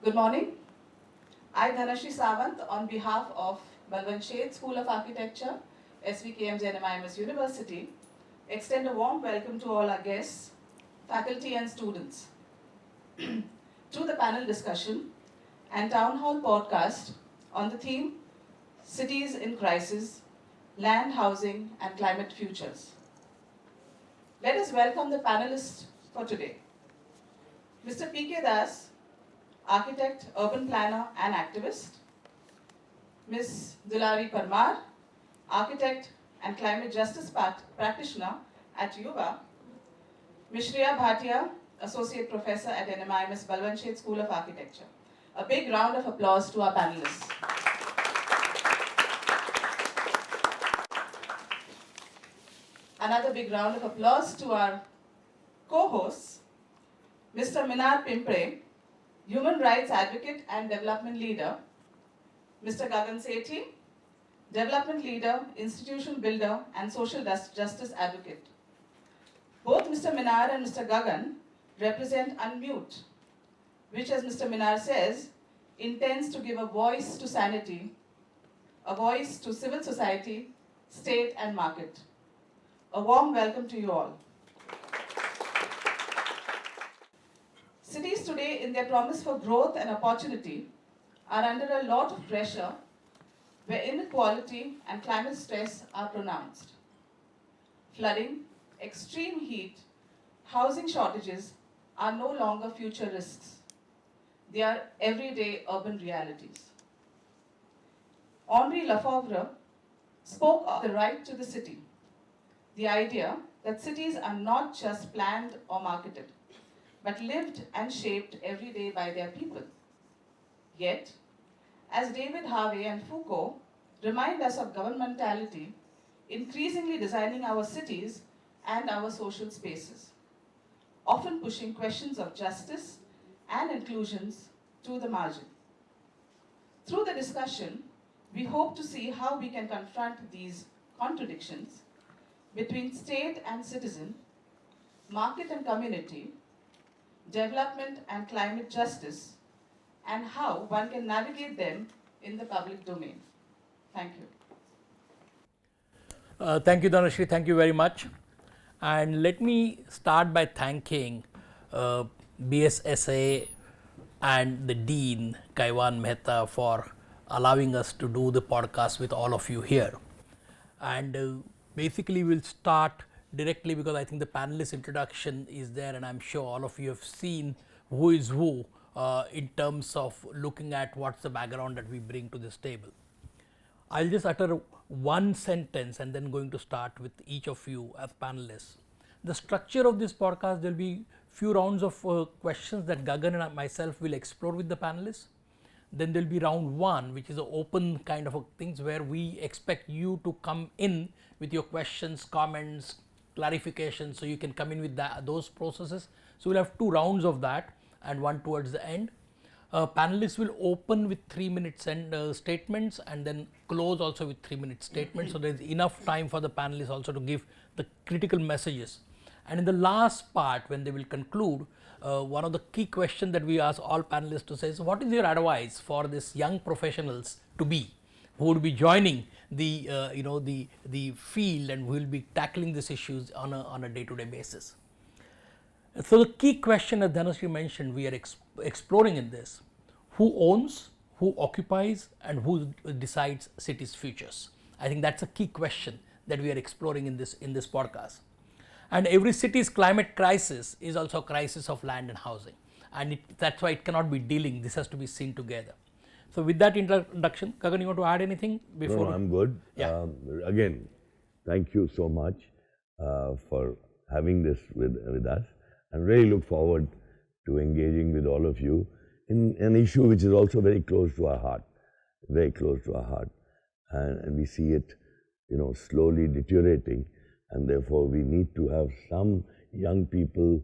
Good morning. I, Dhanashri Sawant, on behalf of Balwant Sheth School of Architecture, SVKM NMIMS University, extend a warm welcome to all our guests, faculty and students to the panel discussion and town hall podcast on the theme Cities in Crisis, Land, Housing and Climate Futures. Let us welcome the panelists for today. Mr. P.K. Das, architect, urban planner and activist. Ms. Dulari Parmar, architect and climate justice practitioner at Yuva. Ms. Shriya Bhatia, associate professor at NMIMS Balwant Sheth School of Architecture. A big round of applause to our panelists. Another big round of applause to our co-hosts, Mr. Minar Pimple, human rights advocate and development leader, Mr. Gagan Sethi, development leader, institution builder, and social justice advocate. Both Mr. Minar and Mr. Gagan represent Unmute, which, as Mr. Minar says, intends to give a voice to sanity, a voice to civil society, state, and market. A warm welcome to you all. Cities today, in their promise for growth and opportunity, are under a lot of pressure where inequality and climate stress are pronounced. Flooding, extreme heat, housing shortages are no longer future risks. They are everyday urban realities. Henri Lefebvre spoke of the right to the city, the idea that cities are not just planned or marketed, but lived and shaped every day by their people. Yet, as David Harvey and Foucault remind us of governmentality increasingly designing our cities and our social spaces, often pushing questions of justice and inclusions to the margin. Through the discussion, we hope to see how we can confront these contradictions between state and citizen, market and community, development and climate justice, and how one can navigate them in the public domain. Thank you. Thank you, Dhanashri. Thank you very much. And let me start by thanking BSSA and the Dean, Kaiwan Mehta, for allowing us to do the podcast with all of you here. And basically, we'll start directly because I think the panelist introduction is there, and I'm sure all of you have seen who is who in terms of looking at what's the background that we bring to this table. I'll just utter one sentence and then going to start with each of you as panelists. The structure of this podcast, there will be few rounds of questions that Gagan and myself will explore with the panelists. Then there will be round one, which is an open kind of things where we expect you to come in with your questions, comments, clarifications, so you can come in with those processes. So we'll have two rounds of that and one towards the end. Panelists will open with 3 minutes and statements and then close also with 3 minute statements. So there's enough time for the panelists also to give the critical messages. And in the last part, when they will conclude, one of the key questions that we ask all panelists to say is, what is your advice for these young professionals to be, who would be joining the the field and who will be tackling these issues on a day-to-day basis. So the key question, as Dhanashri mentioned, we are exploring in this: who owns, who occupies, and who decides cities' futures. I think that's a key question that we are exploring in this podcast. And every city's climate crisis is also a crisis of land and housing, and that's why it cannot be dealing. This has to be seen together. So with that introduction, Gagan, you want to add anything before? No, I'm good. Yeah. Again, thank you so much for having this with us, and really look forward to engaging with all of you in an issue which is also very close to our heart, and we see it, slowly deteriorating, and therefore we need to have some young people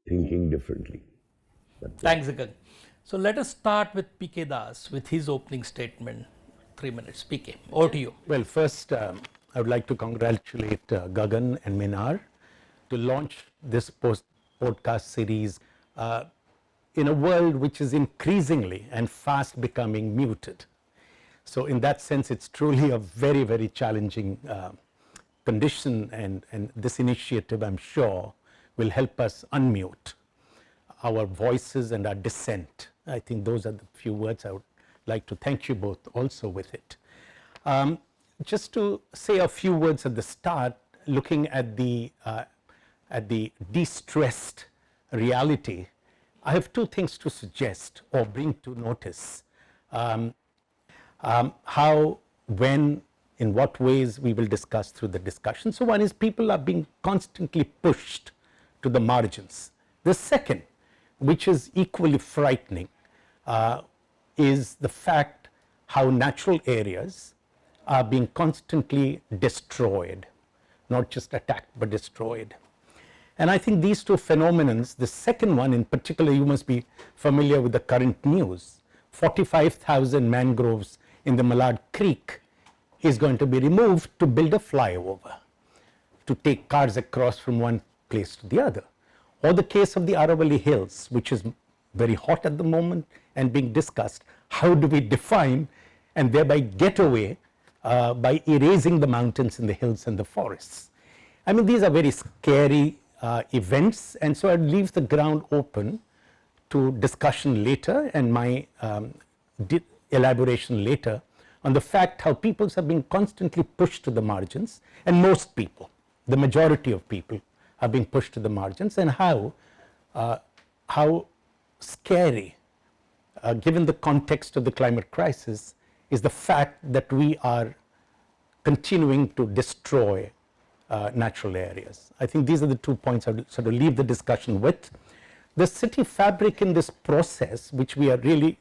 thinking differently. Thanks, Gagan. So let us start with P.K. Das with his opening statement. 3 minutes. P.K., over to you. Well, first, I would like to congratulate Gagan and Minar to launch this podcast series. in a world which is increasingly and fast becoming muted. So in that sense, it's truly a very, very challenging condition, and this initiative, I'm sure, will help us unmute our voices and our dissent. I think those are the few words I would like to thank you both also with it. Just to say a few words at the start, looking at the de-stressed reality, I have two things to suggest or bring to notice. How, when, in what ways we will discuss through the discussion. So one is people are being constantly pushed to the margins. The second, which is equally frightening, is the fact how natural areas are being constantly destroyed, not just attacked but destroyed. And I think these two phenomena, the second one in particular, you must be familiar with the current news. 45,000 mangroves in the Malad Creek is going to be removed to build a flyover to take cars across from one place to the other. Or the case of the Aravalli Hills, which is very hot at the moment and being discussed. How do we define and thereby get away by erasing the mountains and the hills and the forests? I mean, these are very scary events, and so it leaves the ground open to discussion later and my elaboration later on the fact how peoples are being constantly pushed to the margins, and most people, the majority of people, are being pushed to the margins, and how scary, given the context of the climate crisis, is the fact that we are continuing to destroy natural areas. I think these are the 2 points I would sort of leave the discussion with. The city fabric in this process, which we are really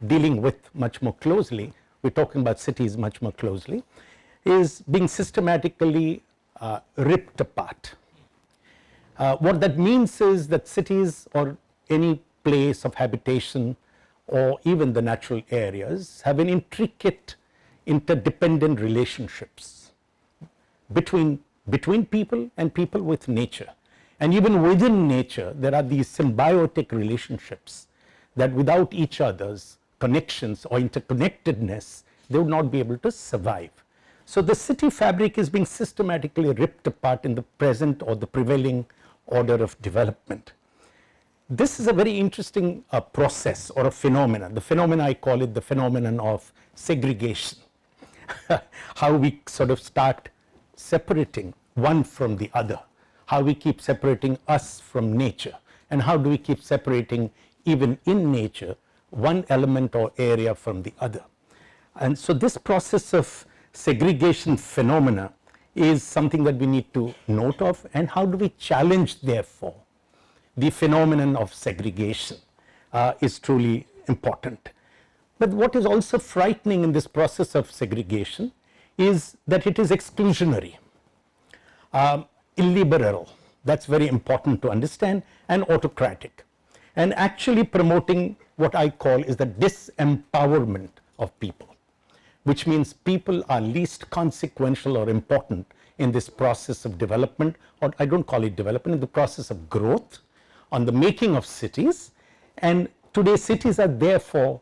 dealing with much more closely, we're talking about cities much more closely, is being systematically ripped apart. What that means is that cities or any place of habitation or even the natural areas have an intricate interdependent relationships between people and people with nature. And even within nature, there are these symbiotic relationships that without each other's connections or interconnectedness, they would not be able to survive. So the city fabric is being systematically ripped apart in the present or the prevailing order of development. This is a very interesting process or a phenomenon. The phenomenon, I call it the phenomenon of segregation. How we sort of start separating one from the other, how we keep separating us from nature, and how do we keep separating even in nature one element or area from the other. And so this process of segregation phenomena is something that we need to note of, and how do we challenge therefore the phenomenon of segregation is truly important. But what is also frightening in this process of segregation is that it is exclusionary, illiberal, that's very important to understand, and autocratic, and actually promoting what I call is the disempowerment of people, which means people are least consequential or important in this process of development, or I don't call it development, in the process of growth, on the making of cities. And today cities are therefore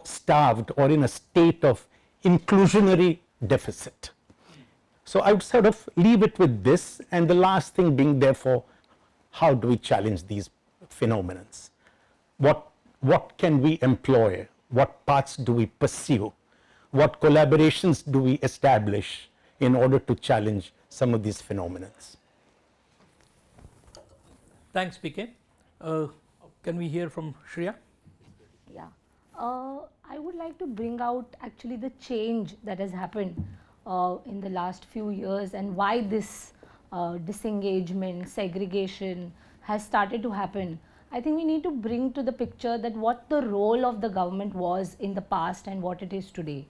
starved or in a state of inclusionary deficit. So I would sort of leave it with this, and the last thing being therefore, how do we challenge these phenomena? What can we employ? What paths do we pursue? What collaborations do we establish in order to challenge some of these phenomena? Thanks, PK. Can we hear from Shriya? Yeah, I would like to bring out actually the change that has happened in the last few years, and why this disengagement, segregation has started to happen. I think we need to bring to the picture that what the role of the government was in the past and what it is today.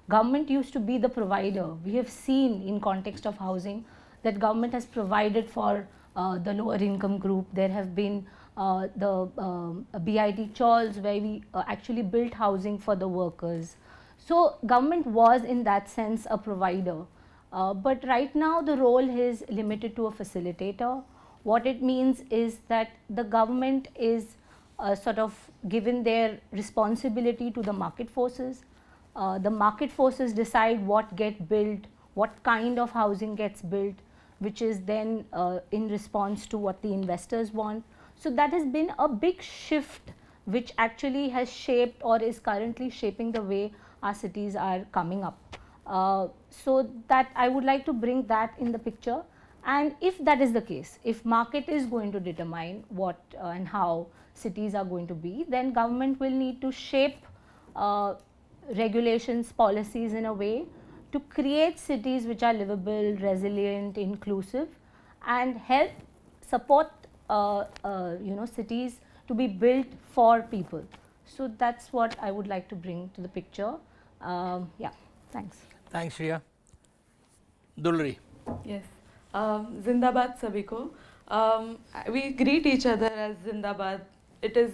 Government used to be the provider. We have seen in context of housing that government has provided for the lower income group. There have been the BIT chawls where we actually built housing for the workers. So government was in that sense a provider, but right now the role is limited to a facilitator. What it means is that the government is sort of given their responsibility to the market forces. The market forces decide what gets built, what kind of housing gets built, which is then in response to what the investors want. So that has been a big shift which actually has shaped or is currently shaping the way our cities are coming up. So that I would like to bring that in the picture. And if that is the case, if market is going to determine what and how cities are going to be, then government will need to shape regulations, policies in a way to create cities which are livable, resilient, inclusive, and help support cities to be built for people. So that's what I would like to bring to the picture. Yeah, thanks. Thanks, Shriya. Dulari. Yes. Zindabad sabhi ko. We greet each other as Zindabad. It is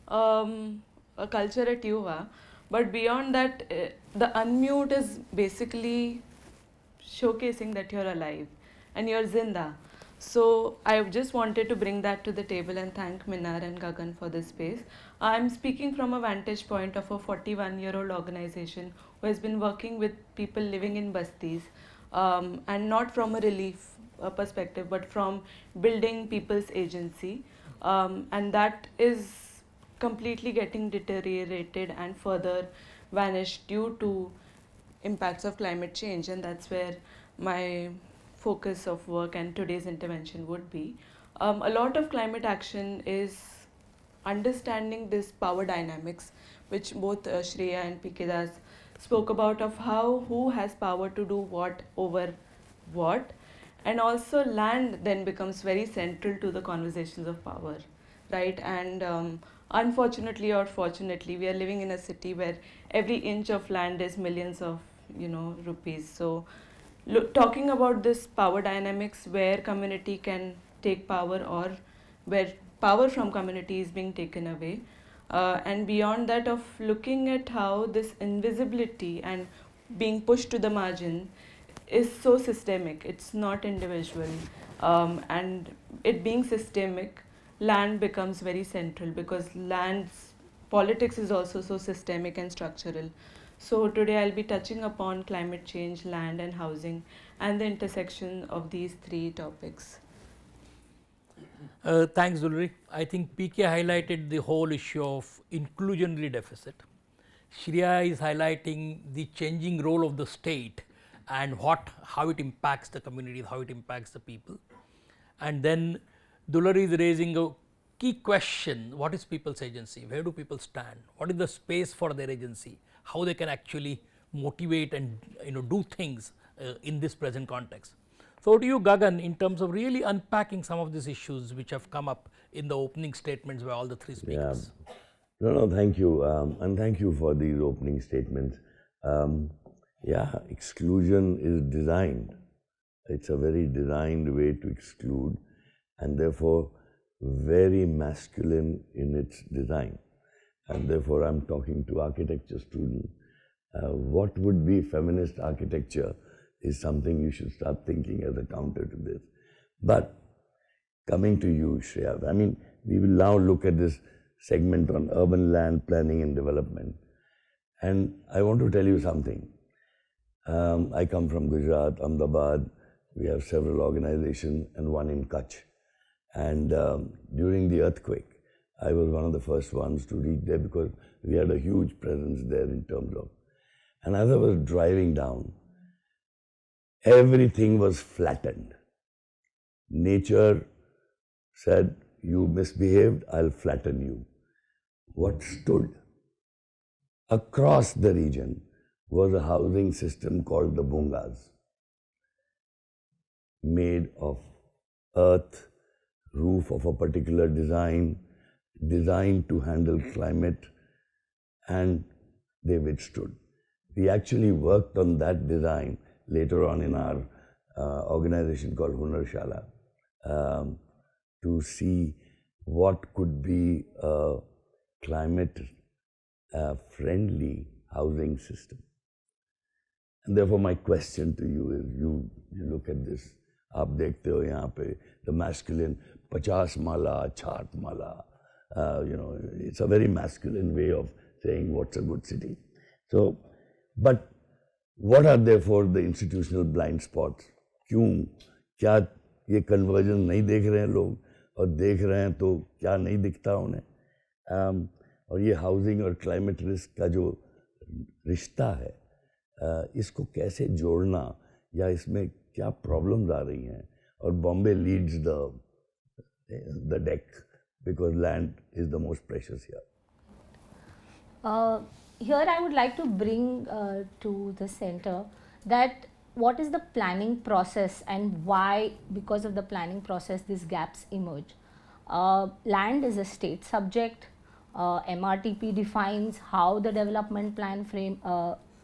a culture at Yuva. But beyond that, the unmute is basically showcasing that you're alive and you're Zinda. So I just wanted to bring that to the table and thank Minar and Gagan for this space. I'm speaking from a vantage point of a 41-year-old organization who has been working with people living in bastis, and not from a relief perspective, but from building people's agency. And that is completely getting deteriorated and further vanished due to impacts of climate change, and that's where my focus of work and today's intervention would be. A lot of climate action is understanding this power dynamics, which both Shriya and PK Das spoke about, of how who has power to do what over what, and also land then becomes very central to the conversations of power, right? And unfortunately or fortunately, we are living in a city where every inch of land is millions of rupees. So talking about this power dynamics where community can take power or where power from community is being taken away, and beyond that, of looking at how this invisibility and being pushed to the margin is so systemic. It's not individual, and it being systemic, land becomes very central because land's politics is also so systemic and structural. So today I'll be touching upon climate change, land and housing, and the intersection of these three topics. Thanks, Dulari. I think PK highlighted the whole issue of inclusionary deficit. Shriya is highlighting the changing role of the state and how it impacts the community, how it impacts the people. And then Dulari is raising a key question: what is people's agency? Where do people stand? What is the space for their agency? How they can actually motivate and do things in this present context. So to you, Gagan, in terms of really unpacking some of these issues which have come up in the opening statements by all the three speakers. Yeah. No, thank you. And thank you for these opening statements. Exclusion is designed. It's a very designed way to exclude, and therefore very masculine in its design. And therefore I'm talking to architecture students. What would be feminist architecture is something you should start thinking as a counter to this. But coming to you, Shriya, I mean, we will now look at this segment on urban land planning and development. And I want to tell you something. I come from Gujarat, Ahmedabad. We have several organizations and one in Kutch. And during the earthquake, I was one of the first ones to reach there because we had a huge presence there in terms of. And as I was driving down, everything was flattened. Nature said, you misbehaved, I'll flatten you. What stood across the region was a housing system called the bungas, made of earth, roof of a particular design, designed to handle climate, and they withstood. We actually worked on that design later on in our organization called Hunarshala to see what could be a climate friendly housing system. And therefore my question to you is, you look at this, आप देखते हो यहाँ पे the masculine 50 Mala, 60 Mala, It's a very masculine way of saying what's a good city. So, but what are therefore the institutional blind spots? क्यों क्या ये conversion नहीं देख रहे हैं लोग, और देख रहे हैं तो क्या नहीं दिखता उन्हें? और ये housing और climate risk का जो रिश्ता है, इसको कैसे जोड़ना, या इसमें क्या problems आ रही हैं? और Bombay leads the deck because land is the most precious here. Here I would like to bring to the center that what is the planning process and why, because of the planning process, these gaps emerge. Land is a state subject. MRTP defines how the development plan frame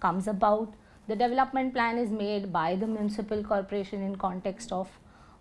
comes about. The development plan is made by the municipal corporation in context of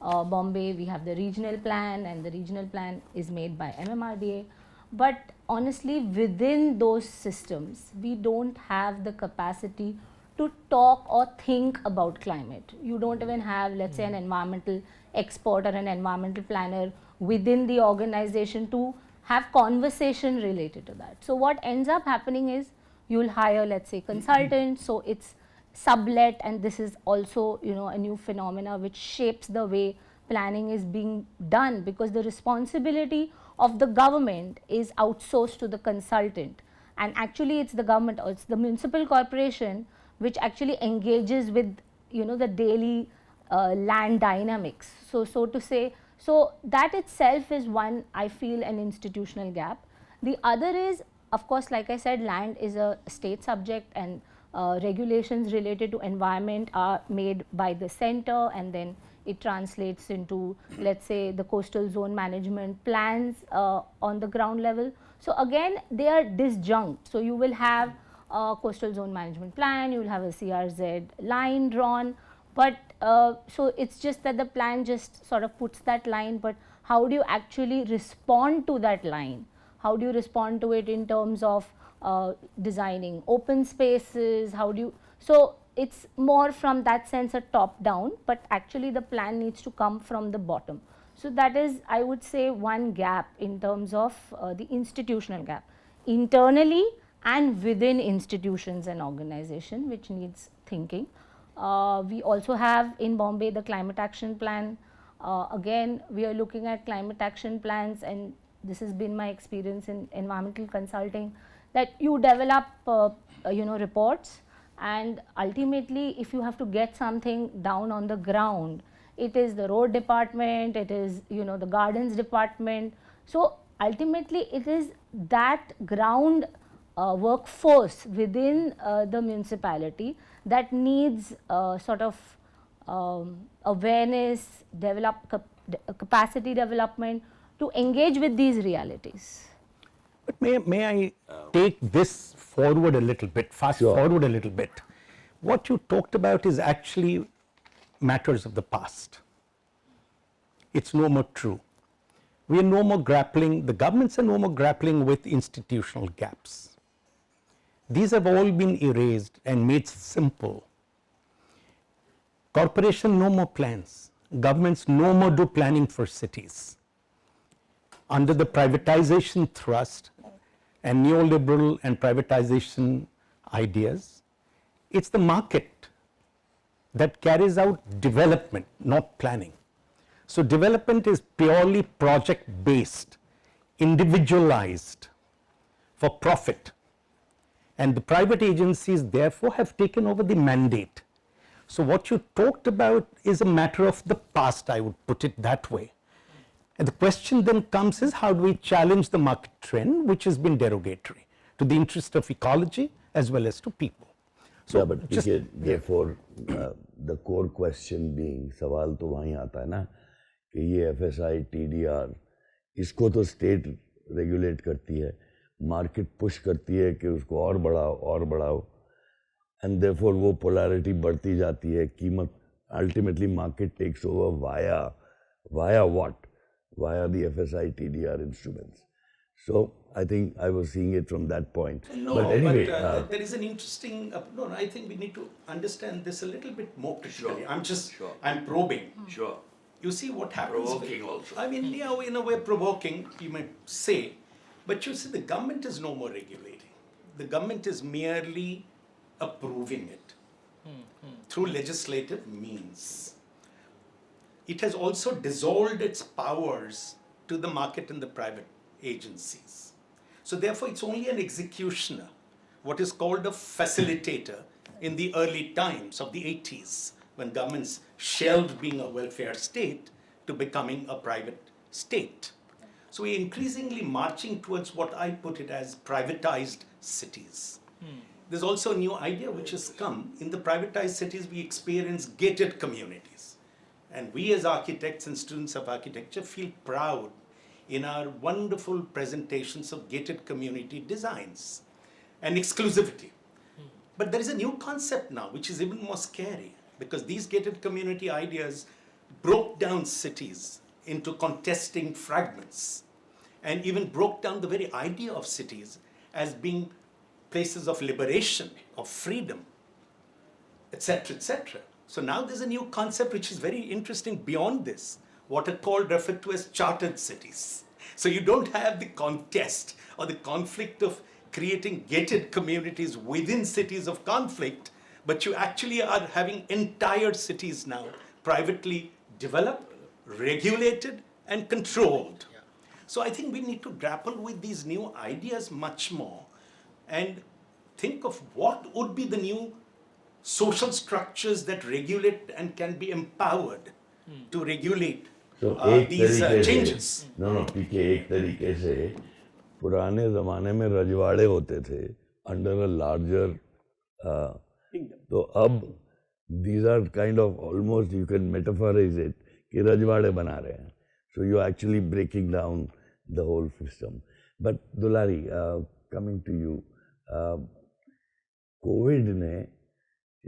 Bombay. We have the regional plan, and the regional plan is made by MMRDA. But honestly, within those systems, we don't have the capacity to talk or think about climate. You don't even have, let's say, an environmental expert or an environmental planner within the organization to have conversation related to that. So what ends up happening is you'll hire, let's say, consultants, so it's sublet, and this is also, a new phenomena which shapes the way planning is being done, because the responsibility of the government is outsourced to the consultant, and actually it's the government or it's the municipal corporation which actually engages with the daily land dynamics, so to say. So that itself is one, I feel, an institutional gap. The other is, of course, like I said, land is a state subject, and regulations related to environment are made by the center, and then it translates into, let's say, the coastal zone management plans on the ground level. So again, they are disjunct. So you will have a coastal zone management plan, you will have a CRZ line drawn, but so it's just that the plan just sort of puts that line, but how do you actually respond to that line? How do you respond to it in terms of designing open spaces? How do you, so it's more from that sense a top down, but actually the plan needs to come from the bottom. So that is, I would say, one gap in terms of the institutional gap internally and within institutions and organization, which needs thinking. We also have in Bombay the climate action plan. Again, we are looking at climate action plans, and this has been my experience in environmental consulting, that you develop reports, and ultimately if you have to get something down on the ground, it is the road department, it is the gardens department. So ultimately it is that ground workforce within the municipality that needs sort of awareness, capacity development to engage with these realities. But may I take this forward a little bit, fast forward a little bit. What you talked about is actually matters of the past. It's no more true. We are no more grappling, the governments are no more grappling with institutional gaps. These have all been erased and made simple. Corporation no more plans. Governments no more do planning for cities. Under the privatization thrust and neoliberal and privatization ideas, it's the market that carries out development, not planning. So development is purely project based, individualized, for profit, and the private agencies therefore have taken over the mandate. So what you talked about is a matter of the past, I would put it that way. And the question then comes is, how do we challenge the market trend, which has been derogatory to the interest of ecology as well as to people? So, yeah, but therefore the core question being, सवाल तो वहीं आता है ना कि ये FSI, TDR, इसको तो state regulate करती है, market push करती है कि उसको और बढ़ाओ, and therefore वो polarity बढ़ती जाती है, कीमत ultimately market takes over via what? Via the FSI, TDR instruments. So I think I was seeing it from that point. No, but anyway, there is an interesting. No, I think we need to understand this a little bit more critically. Sure. I'm probing. Sure. You see what happens. Provoking also. I mean, in a way, provoking. You may say But you see, the government is no more regulating. The government is merely approving it through legislative means. It has also dissolved its powers to the market and the private agencies. So therefore, it's only an executioner, what is called a facilitator in the early times of the 80s, when governments shelved being a welfare state to becoming a private state. So we're increasingly marching towards what I put it as privatized cities. There's also a new idea which has come. In the privatized cities, we experience gated communities. And we as architects and students of architecture feel proud in our wonderful presentations of gated community designs and exclusivity. But there is a new concept now, which is even more scary, because these gated community ideas broke down cities into contesting fragments, and even broke down the very idea of cities as being places of liberation, of freedom, etc., etc. So now there's a new concept which is very interesting beyond this, what are called, referred to as chartered cities. So you don't have the contest or the conflict of creating gated communities within cities of conflict, but you actually are having entire cities now privately developed, regulated, and controlled. So I think we need to grapple with these new ideas much more and think of what would be the new social structures that regulate and can be empowered to regulate these changes. No, पीछे एक तरीके से पुराने ज़माने में रजवाड़े होते थे under a larger तो अब these are kind of almost, you can metaphorize it, कि रजवाड़े बना रहे हैं. So you're actually breaking down the whole system. But Dulari, coming to you, Covid ने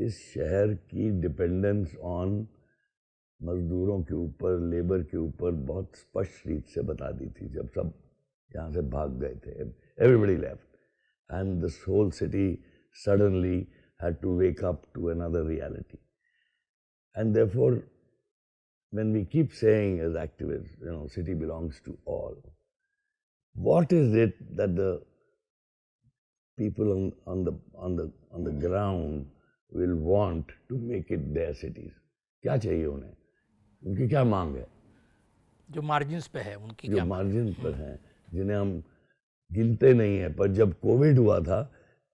इस शहर की डिपेंडेंस ऑन मजदूरों के ऊपर, लेबर के ऊपर बहुत स्पष्ट रीत से बता दी थी. जब सब यहाँ से भाग गए थे, everybody left, and this whole city suddenly had to wake up to another reality. And therefore, when we keep saying as activists, you know, city belongs to all, what is it that the people on the ground will want to make it their cities? क्या चाहिए उन्हें? उनकी क्या मांग है? जो margins पे है उनकी जो मार्जिन पर हैं, जिन्हें हम गिनते नहीं हैं, पर जब कोविड हुआ था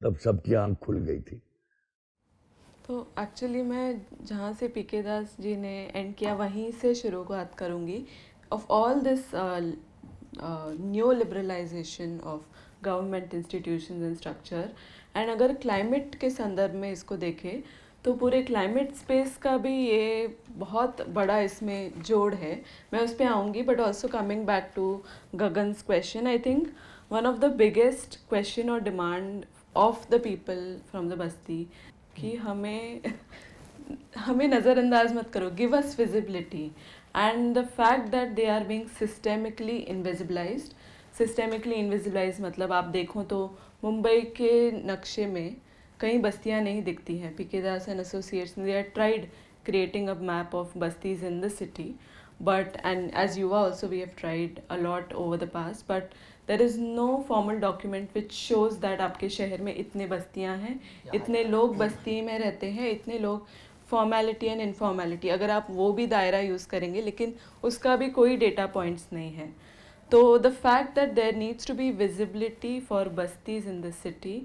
तब सबकी आंख खुल गई थी. तो एक्चुअली मैं जहाँ से पीके दास जी ने एंड किया वहीं से शुरुआत करूँगी. Of all this new liberalisation of government institutions and structure, and अगर क्लाइमेट के संदर्भ में इसको देखें तो पूरे क्लाइमेट स्पेस का भी ये बहुत बड़ा इसमें जोड़ है. मैं उस पर आऊँगी, but also coming back to Gagan's question, I think one of the biggest question और demand of the people from the basti कि हमें नज़रअंदाज मत करो, give us visibility. And the fact that they are being systemically invisibilized. Systemically invisibilize मतलब आप देखो तो मुंबई के नक्शे में कई बस्तियां नहीं दिखती हैं. PK Das and associates they are tried creating a map of bastis in the city, but and as Yuva also we have tried a lot over the past, but there is no formal document which shows that आपके शहर में इतने बस्तियां हैं, इतने लोग बस्ती में रहते हैं, इतने लोग. फॉर्मेलिटी एंड इनफॉर्मेलिटी अगर आप वो भी दायरा यूज़ करेंगे लेकिन उसका भी कोई डेटा पॉइंट्स नहीं है. तो the fact that there needs to be visibility for bastis in the city,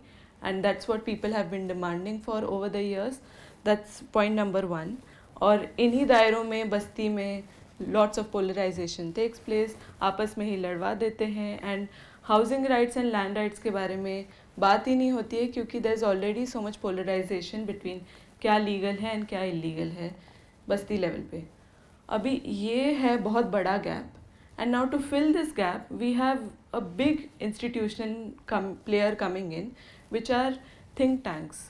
and that's what people have been demanding for over the years. That's point number one. और इन्हीं दायरों में बस्ती में lots of polarization takes place, आपस में ही लड़वा देते हैं, and housing rights and land rights के बारे में बात ही नहीं होती है क्योंकि there is already so much polarization between क्या legal है and क्या illegal है बस्ती level पे. अभी ये है बहुत बड़ा gap, and now to fill this gap we have a big institutional player coming in, which are think tanks.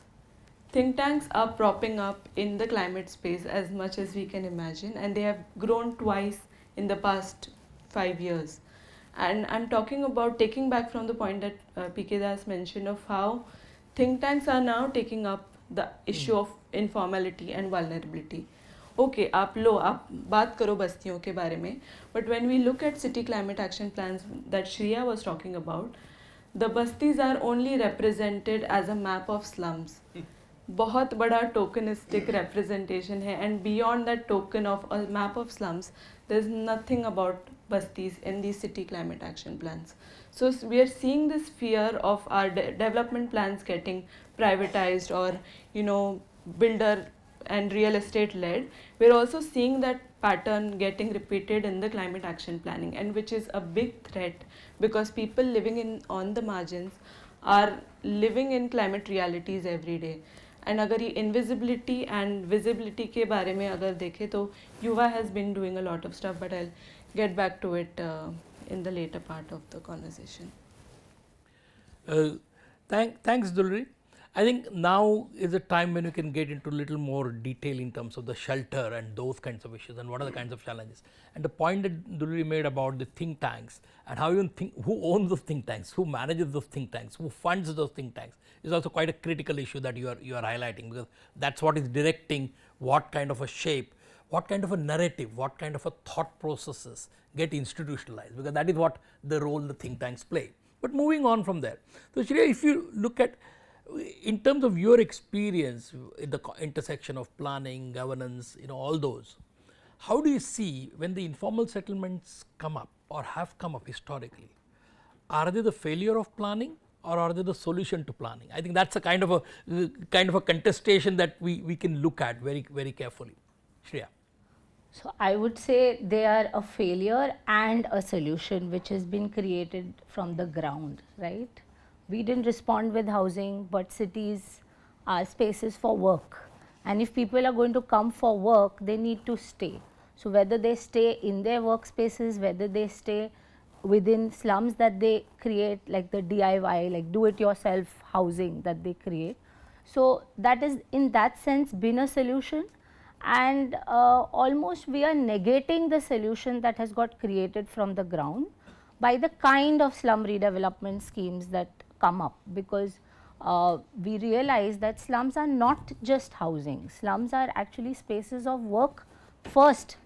Think tanks are propping up in the climate space as much as we can imagine, and they have grown twice in the past 5 years. And I'm talking about taking back from the point that P.K. Das mentioned of how think tanks are now taking up the issue of informality and vulnerability. Okay आप बात करो बस्तियों के बारे में, but when we look at city climate action plans that Shriya was talking about, the bastis are only represented as a map of slums. बहुत बड़ा tokenistic representation है, and beyond that token of a map of slums, there's nothing about bastis in these city climate action plans. So we are seeing this fear of our development plans getting privatized or, you know, builder and real estate led. We're also seeing that pattern getting repeated in the climate action planning, and which is a big threat because people living in on the margins are living in climate realities every day. And अगर ये invisibility and visibility के बारे में अगर देखें तो Yuva has been doing a lot of stuff, but I get back to it in the latter part of the conversation. Thanks, Dulari. I think now is a time when we can get into a little more detail in terms of the shelter and those kinds of issues and what are the kinds of challenges. And the point that Dulari made about the think tanks and how you think, who owns those think tanks, who manages those think tanks, who funds those think tanks is also quite a critical issue that you are highlighting, because that's what is directing what kind of a shape, what kind of a narrative, what kind of a thought processes get institutionalized, because that is what the role the think tanks play. But moving on from there, so Shriya, if you look at in terms of your experience in the intersection of planning, governance, all those, how do you see when the informal settlements come up or have come up historically, are they the failure of planning or are they the solution to planning? I think that's a kind of a contestation that we can look at very, very carefully. Shriya. So I would say they are a failure and a solution which has been created from the ground, right? We didn't respond with housing, but cities are spaces for work. And if people are going to come for work, they need to stay. So whether they stay in their workspaces, whether they stay within slums that they create, like the DIY, like do it yourself housing that they create. So that is in that sense been a solution, and almost we are negating the solution that has got created from the ground by the kind of slum redevelopment schemes that come up, because we realize that slums are not just housing, slums are actually spaces of work first,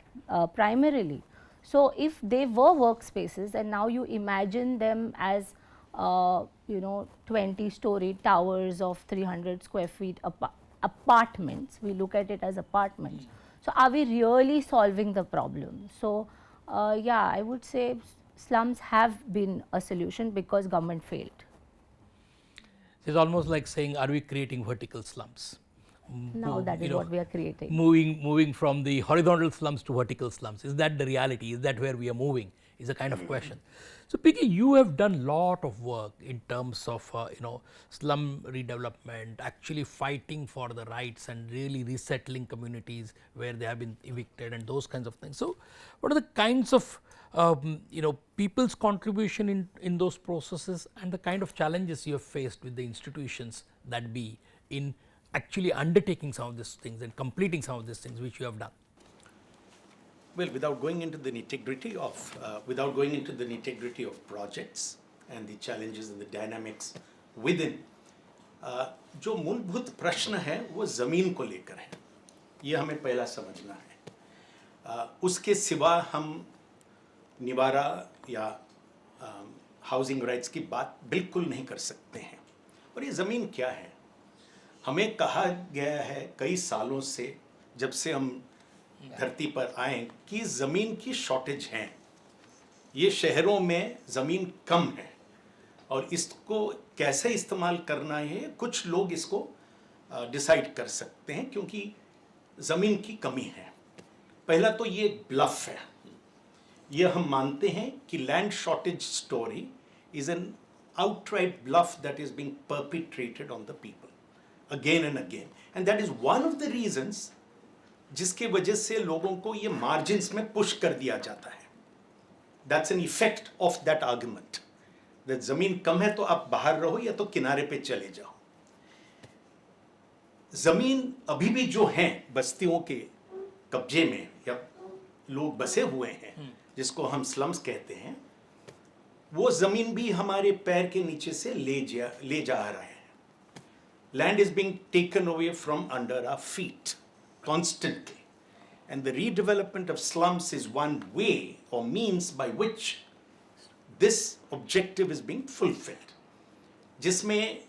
primarily. So if they were workspaces and now you imagine them as 20-story towers of 300 square feet apartments, we look at it as apartments. So are we really solving the problem? So yeah, I would say slums have been a solution because government failed. It's almost like saying, are we creating vertical slums? Now that is what we are creating. Moving from the horizontal slums to vertical slums. Is that the reality? Is that where we are moving? Is a kind of question. So Piki, you have done lot of work in terms of slum redevelopment, actually fighting for the rights and really resettling communities where they have been evicted and those kinds of things. So what are the kinds of people's contribution in those processes and the kind of challenges you have faced with the institutions that be in actually undertaking some of these things and completing some of these things which you have done? Well, without going into the nitty-gritty of projects and the challenges and the dynamics within, जो मूलभूत प्रश्न है वो ज़मीन को लेकर है, ये हमें पहला समझना है. उसके सिवा हम निवारा या हाउसिंग राइट्स की बात बिल्कुल नहीं कर सकते हैं. और ये ज़मीन क्या है? हमें कहा गया है कई सालों से, जब से हम धरती पर आए, कि ज़मीन की शॉर्टेज है, ये शहरों में ज़मीन कम है और इसको कैसे इस्तेमाल करना है कुछ लोग इसको डिसाइड कर सकते हैं, क्योंकि ज़मीन की कमी है. पहला तो ये ब्लफ है, ये हम मानते हैं कि land shortage story is an outright bluff that is being perpetrated on the people again and again, and that is one of the reasons जिसके वजह से लोगों को ये मार्जिन्स में पुश कर दिया जाता है. That's an effect of that argument that ज़मीन कम है तो आप बाहर रहो या तो किनारे पे चले जाओ. ज़मीन अभी भी जो हैं बस्तियों के कब्जे में या लोग बसे हुए हैं, जिसको हम स्लम्स कहते हैं, वो ज़मीन भी हमारे पैर के नीचे से ले जा रहा है. Land is being taken away from under our feet constantly, And the redevelopment of slums is one way or means by which this objective is being fulfilled. जिसमें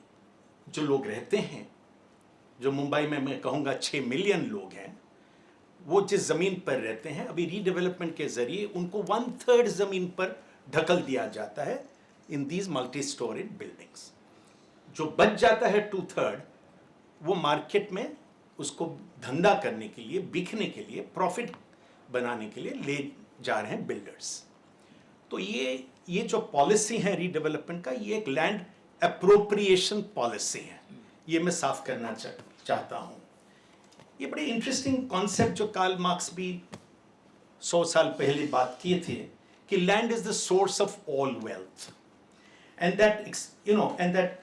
जो लोग रहते हैं, जो मुंबई में मैं कहूँगा 6 मिलियन लोग हैं, वो जिस ज़मीन पर रहते हैं, अभी रीडेवलपमेंट के ज़रिए उनको 1/3 ज़मीन पर ढकल दिया जाता है in these multi storeyed buildings. जो बच जाता है 2/3, वो मार्केट में उसको धंधा करने के लिए, बिकने के लिए, प्रॉफिट बनाने के लिए ले जा रहे हैं बिल्डर्स. तो ये जो पॉलिसी है रीडेवलपमेंट का, ये एक लैंड एप्रोप्रिएशन पॉलिसी है. ये मैं साफ करना चाहता हूँ. ये बड़े इंटरेस्टिंग कॉन्सेप्ट जो कार्ल मार्क्स भी 100 साल पहले बात किए थे कि land is the source of all wealth, and that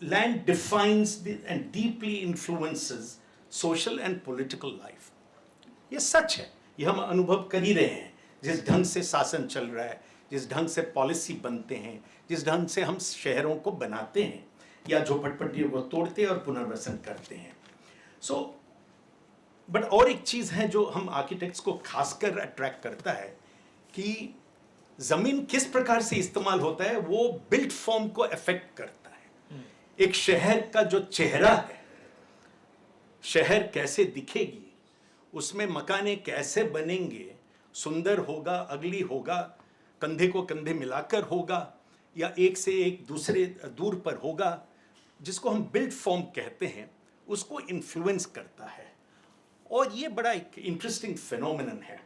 land defines and deeply influences social and political life. ये सच है, ये हम अनुभव कर ही रहे हैं. जिस ढंग से शासन चल रहा है, जिस ढंग से पॉलिसी बनते हैं, जिस ढंग से हम शहरों को बनाते हैं या झोपड़पट्टियों को तोड़ते हैं और पुनर्वसन करते हैं. सो बट और एक चीज़ है जो हम आर्किटेक्ट्स को खासकर अट्रैक्ट करता है कि ज़मीन किस प्रकार से इस्तेमाल होता है, वो बिल्ट फॉर्म को अफेक्ट करता है. एक शहर का जो चेहरा है, शहर कैसे दिखेगी, उसमें मकाने कैसे बनेंगे, सुंदर होगा, अगली होगा, कंधे को कंधे मिलाकर होगा, या एक से एक दूसरे दूर पर होगा, जिसको हम बिल्ट फॉर्म कहते हैं, उसको इन्फ्लुएंस करता है. और ये बड़ा एक इंटरेस्टिंग फिनोमिनन है.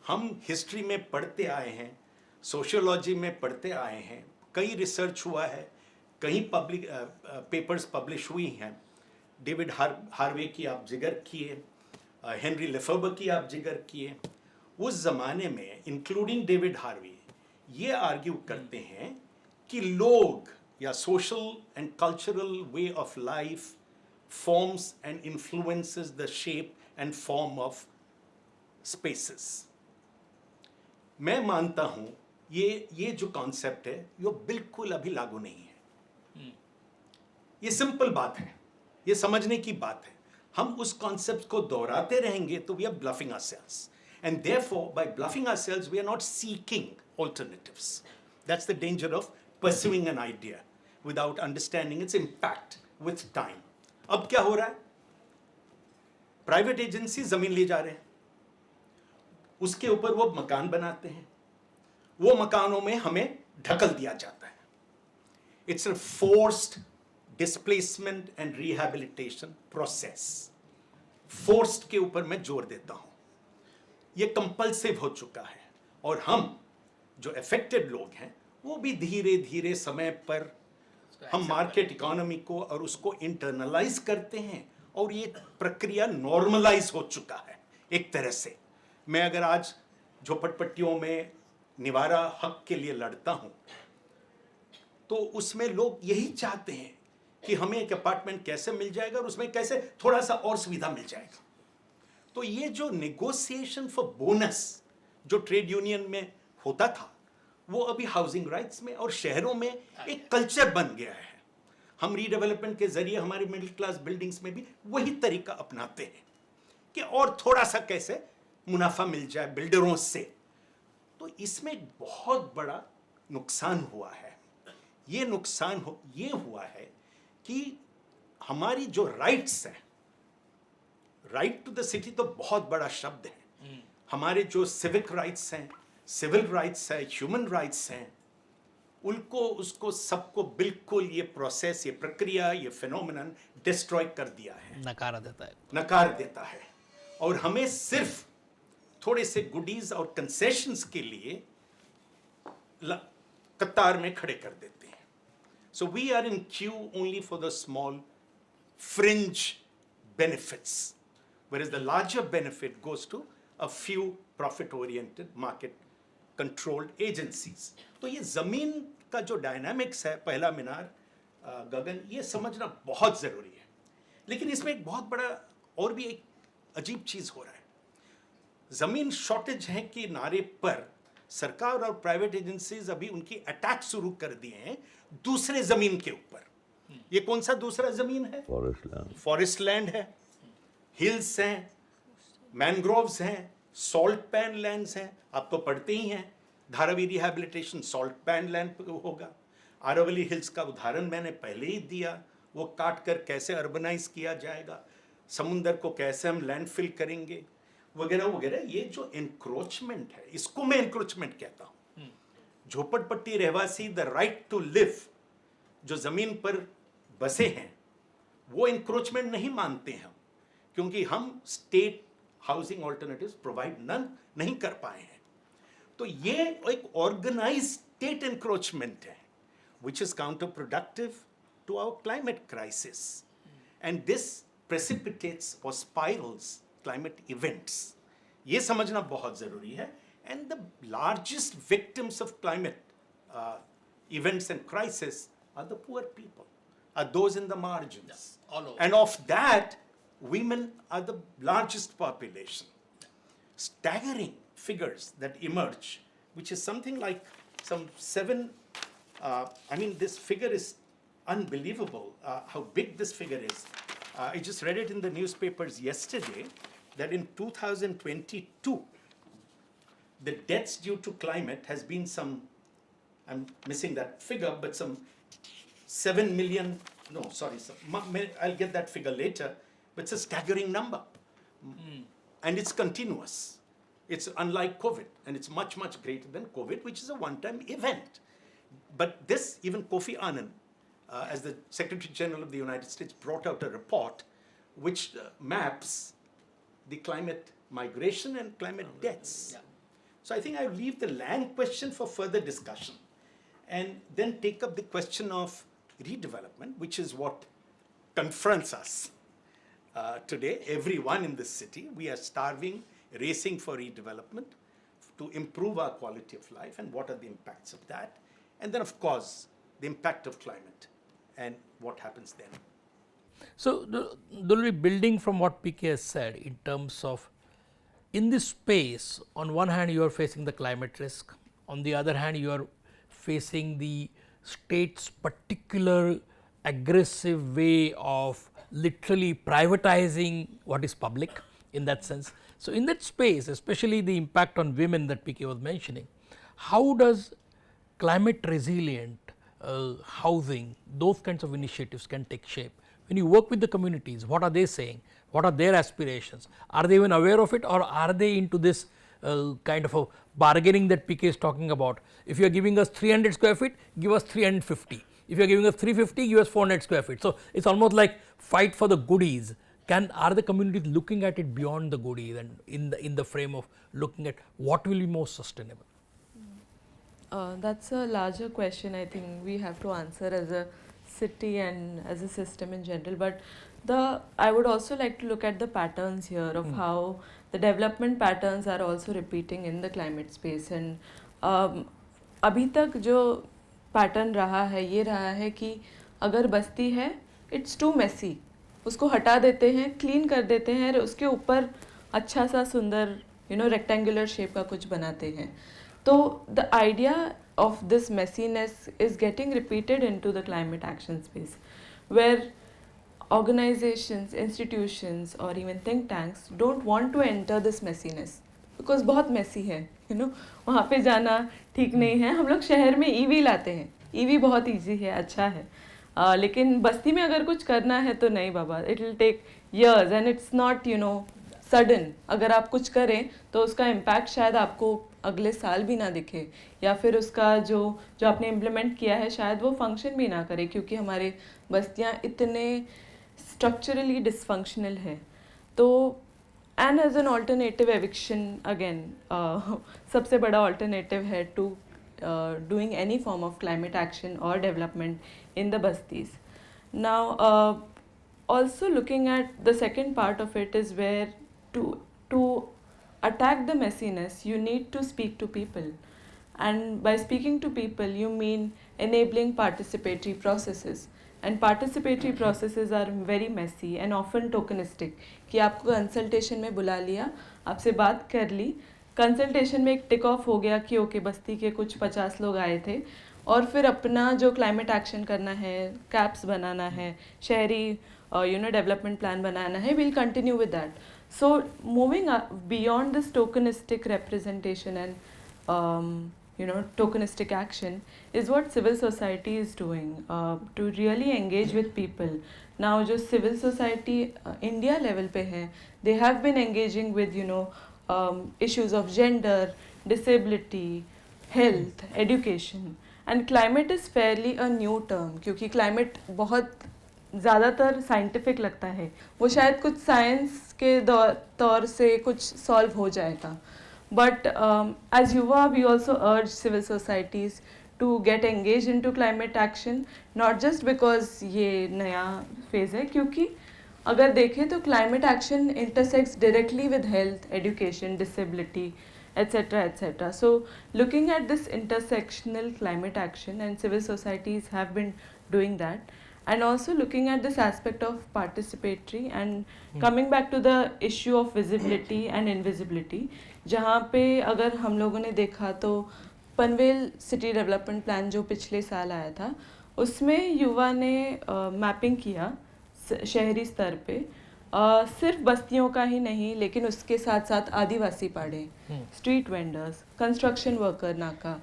हम हिस्ट्री में पढ़ते आए हैं, सोशियोलॉजी में पढ़ते आए हैं, कई रिसर्च हुआ है, कई पब्लिक पेपर्स पब्लिश हुई हैं. डेविड हार्वे की आप जिक्र किए, हेनरी लेफेब्रे की आप जिक्र किए. उस ज़माने में इंक्लूडिंग डेविड हार्वे ये आर्ग्यू करते हैं कि लोग या social and cultural way of life forms and influences the shape and form of spaces. मैं मानता हूं ये जो कॉन्सेप्ट है, ये बिल्कुल अभी लागू नहीं है. ये सिंपल बात है, ये समझने की बात है. हम उस कॉन्सेप्ट को दोहराते रहेंगे तो we are bluffing ourselves, and therefore by bluffing ourselves we are not seeking alternatives. That's the danger of pursuing an idea without understanding its impact with time. अब क्या हो रहा है? प्राइवेट एजेंसी जमीन ले जा रहे हैं, उसके ऊपर वो मकान बनाते हैं, वो मकानों में हमें ढकल दिया जाता है. It's a forced displacement and rehabilitation process. Forced के ऊपर मैं जोर देता हूं. ये कंपल्सिव हो चुका है, और हम जो अफेक्टेड लोग हैं वो भी धीरे धीरे समय पर हम मार्केट इकोनॉमी को और उसको इंटरनलाइज करते हैं, और ये प्रक्रिया नॉर्मलाइज हो चुका है एक तरह से. मैं अगर आज झोपड़पट्टियों में निवारा हक के लिए लड़ता हूं, तो उसमें लोग यही चाहते हैं कि हमें एक अपार्टमेंट कैसे मिल जाएगा और उसमें कैसे थोड़ा सा और सुविधा मिल जाएगा. तो ये जो नेगोशिएशन फॉर बोनस जो ट्रेड यूनियन में होता था, वो अभी हाउसिंग राइट्स में और शहरों में एक कल्चर बन गया है. हम रीडेवलपमेंट के जरिए हमारी मिडिल क्लास बिल्डिंग्स में भी वही तरीका अपनाते हैं कि और थोड़ा सा कैसे मुनाफा मिल जाए बिल्डरों से. तो इसमें बहुत बड़ा नुकसान हुआ है. ये नुकसान ये हुआ है कि हमारी जो राइट्स हैं, राइट टू द सिटी तो बहुत बड़ा शब्द है. हमारे जो सिविक राइट्स हैं, सिविल राइट्स है, ह्यूमन राइट्स हैं, उनको उसको सबको बिल्कुल ये प्रोसेस, ये प्रक्रिया, ये फिनोमिनन डिस्ट्रॉय कर दिया है, नकार देता है. और हमें सिर्फ थोड़े से गुडीज और कंसेशंस के लिए कतार में खड़े कर देते हैं. So we are in queue only for the small fringe benefits, whereas the larger benefit goes to a few profit oriented market controlled agencies. तो ये ज़मीन का जो डायनामिक्स है, पहला मीनार, गगन, ये समझना बहुत ज़रूरी है. लेकिन इसमें एक बहुत बड़ा और भी एक अजीब चीज़ हो रहा है. ज़मीन शॉर्टेज है कि नारे पर सरकार और प्राइवेट एजेंसीज अभी उनकी अटैक शुरू कर दिए हैं दूसरे ज़मीन के ऊपर. ये कौन सा दूसरा ज़मीन है? Forest land. फॉरेस्ट लैंड है, हिल्स हैं, मैनग्रोव्स हैं, सॉल्ट पैन लैंड्स हैं, आप तो पढ़ते ही हैं, Dharavi rehabilitation salt pan land होगा। आरावली हिल्स का उदाहरण मैंने पहले ही दिया, वो काट कर कैसे अर्बनाइज किया जाएगा, समुंदर को कैसे हम लैंडफिल करेंगे, वगैरह वगैरह। ये जो इंक्रोचमेंट है, इसको मैं इंक्रोचमेंट कहता हूँ। झोपड़पट्टी रहवासी द राइट टू लिव, जो जमीन पर बसे हैं, वो इंक्रोचमेंट नहीं मानते हैं, क्योंकि हम स्टेट हाउसिंग ऑल्टरनेटिव्स प्रोवाइड नहीं कर पाए हैं। तो ये एक ऑर्गेनाइज्ड स्टेट इंक्रोचमेंट है, which is counterproductive to our climate crisis. And this precipitates or spirals climate events. ये समझना बहुत ज़रूरी है. And the largest victims of climate events and crisis are the poor people, are those in the margins. Yeah, all over. And of that, women are the largest population. Staggering figures that emerge, which is something like some 7, I mean, this figure is unbelievable, how big this figure is. I just read it in the newspapers yesterday that in 2022, the deaths due to climate has been some, I'm missing that figure, but some 7 million, no, sorry, I'll get that figure later, but it's a staggering number. And it's continuous. It's unlike COVID, and it's much, much greater than COVID, which is a one-time event. But this, even Kofi Annan, as the Secretary General of the United States, brought out a report which maps the climate migration and climate deaths. Yeah. So I think I leave the land question for further discussion, and then take up the question of redevelopment, which is what confronts us today. Everyone in this city, we are starving, racing for redevelopment to improve our quality of life, and what are the impacts of that. And then, of course, the impact of climate and what happens then. So, Dulari, building from what PK has said in terms of, in this space, on one hand you are facing the climate risk, on the other hand you are facing the state's particular aggressive way of literally privatizing what is public in that sense. So, in that space, especially the impact on women that PK was mentioning, how does climate resilient housing, those kinds of initiatives can take shape? When you work with the communities, what are they saying? What are their aspirations? Are they even aware of it, or are they into this kind of a bargaining that PK is talking about? If you are giving us 300 square feet, give us 350. If you are giving us 350, give us 400 square feet. So, it is almost like fight for the goodies. Are the communities looking at it beyond the goodies and in the frame of looking at what will be most sustainable? That's a larger question I think we have to answer as a city and as a system in general. But I would also like to look at the patterns here of how the development patterns are also repeating in the climate space. And अभी तक जो pattern रहा है ये रहा है कि अगर बस्ती है इट्स टू मेसी, उसको हटा देते हैं, क्लीन कर देते हैं और उसके ऊपर अच्छा सा सुंदर रेक्टेंगुलर शेप का कुछ बनाते हैं. तो the idea of this messiness is getting repeated into the climate action space, where organizations, institutions or even think tanks don't want to enter this messiness because बहुत messy है, वहाँ पे जाना ठीक नहीं है. हम लोग शहर में EV लाते हैं, EV बहुत easy है, अच्छा है, लेकिन बस्ती में अगर कुछ करना है तो नहीं बाबा, it will take years and it's not sudden. अगर आप कुछ करें तो उसका impact शायद आपको अगले साल भी ना दिखे, या फिर उसका जो आपने इम्प्लीमेंट किया है शायद वो फंक्शन भी ना करे, क्योंकि हमारे बस्तियाँ इतने स्ट्रक्चरली डिसफंक्शनल है. तो and as an alternative eviction again सबसे बड़ा ऑल्टरनेटिव है to doing any form of climate action और development in the bastis. Now also looking at the second part of it is where to attack the messiness, you need to speak to people. And by speaking to people, you mean enabling participatory processes. And participatory processes are very messy and often tokenistic. कि आपको consultation में बुला लिया, आपसे बात कर ली, consultation में एक टिक ऑफ हो गया कि ओके बस्ती के कुछ 50 लोग आए थे, और फिर अपना जो क्लाइमेट एक्शन करना है, कैप्स बनाना है, शहरी डेवलपमेंट प्लान बनाना है, will continue with that. So moving beyond this tokenistic representation and tokenistic action is what civil society is doing to really engage with people. Now, जो civil society India level पे है, they have been engaging with issues of gender, disability, health, education, and climate is fairly a new term क्योंकि climate बहुत ज़्यादातर scientific लगता है, वो शायद कुछ साइंस के तौर से कुछ सॉल्व हो जाएगा. But as युवा we also urge civil societies to get engaged into climate action, not just because ये नया फेज़ है, क्योंकि अगर देखें तो climate action intersects directly with health, education, disability, etc. etc. So looking at this intersectional climate action, and civil societies have been doing that, and also looking at this aspect of participatory and coming back to the issue of visibility and invisibility, जहाँ पे अगर हम लोगों ने देखा तो Panvel city development plan जो पिछले साल आया था, उसमें युवा ने मैपिंग किया शहरी स्तर पे, सिर्फ बस्तियों का ही नहीं लेकिन उसके साथ साथ आदिवासी पाड़े, स्ट्रीट वेंडर्स, कंस्ट्रक्शन वर्कर नाका,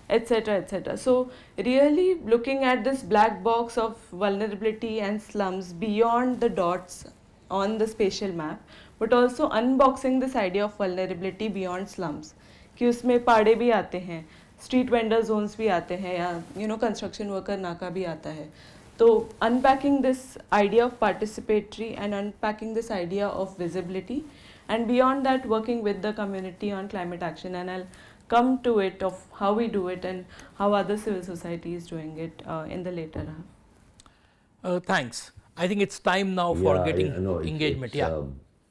etc. etc. So really looking at this black box of vulnerability and slums beyond the dots on the spatial map, but also unboxing this idea of vulnerability beyond slums, कि उसमें पाड़े भी आते हैं, street vendor zones भी आते हैं, या construction worker नाका भी आता है. So unpacking this idea of participatory and unpacking this idea of visibility, and beyond that working with the community on climate action, and I'll come to it of how we do it and how other civil society is doing it in the later half. Thanks. I think it's time now for getting engagement.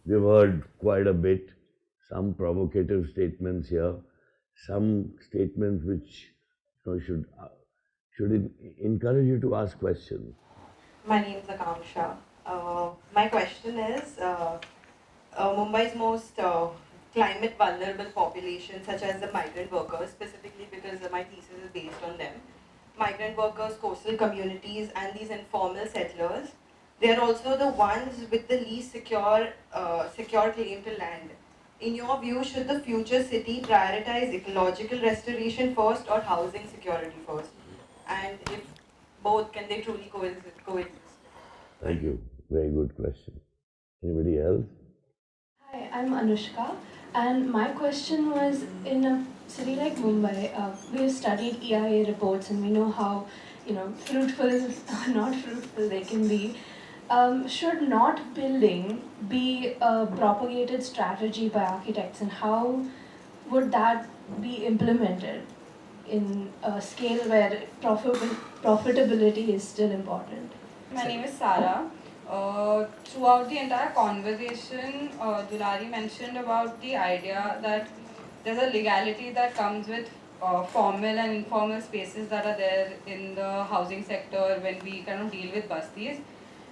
We've heard quite a bit, some provocative statements here, some statements which should encourage you to ask questions. My name is Akanksha. My question is, Mumbai's most climate vulnerable population, such as the migrant workers, specifically because my thesis is based on them. Migrant workers, coastal communities, and these informal settlers, they are also the ones with the least secure claim to land. In your view, should the future city prioritize ecological restoration first or housing security first? And if both, can they truly coexist? Thank you. Very good question. Anybody else? Hi, I'm Anushka, and my question was, in a city like Mumbai, we've studied EIA reports and we know how, fruitful or not fruitful they can be. Should not building be a propagated strategy by architects, and how would that be implemented in a scale where profitability is still important? My name is Sarah. Throughout the entire conversation, Dulari mentioned about the idea that there's a legality that comes with formal and informal spaces that are there in the housing sector when we kind of deal with bastis.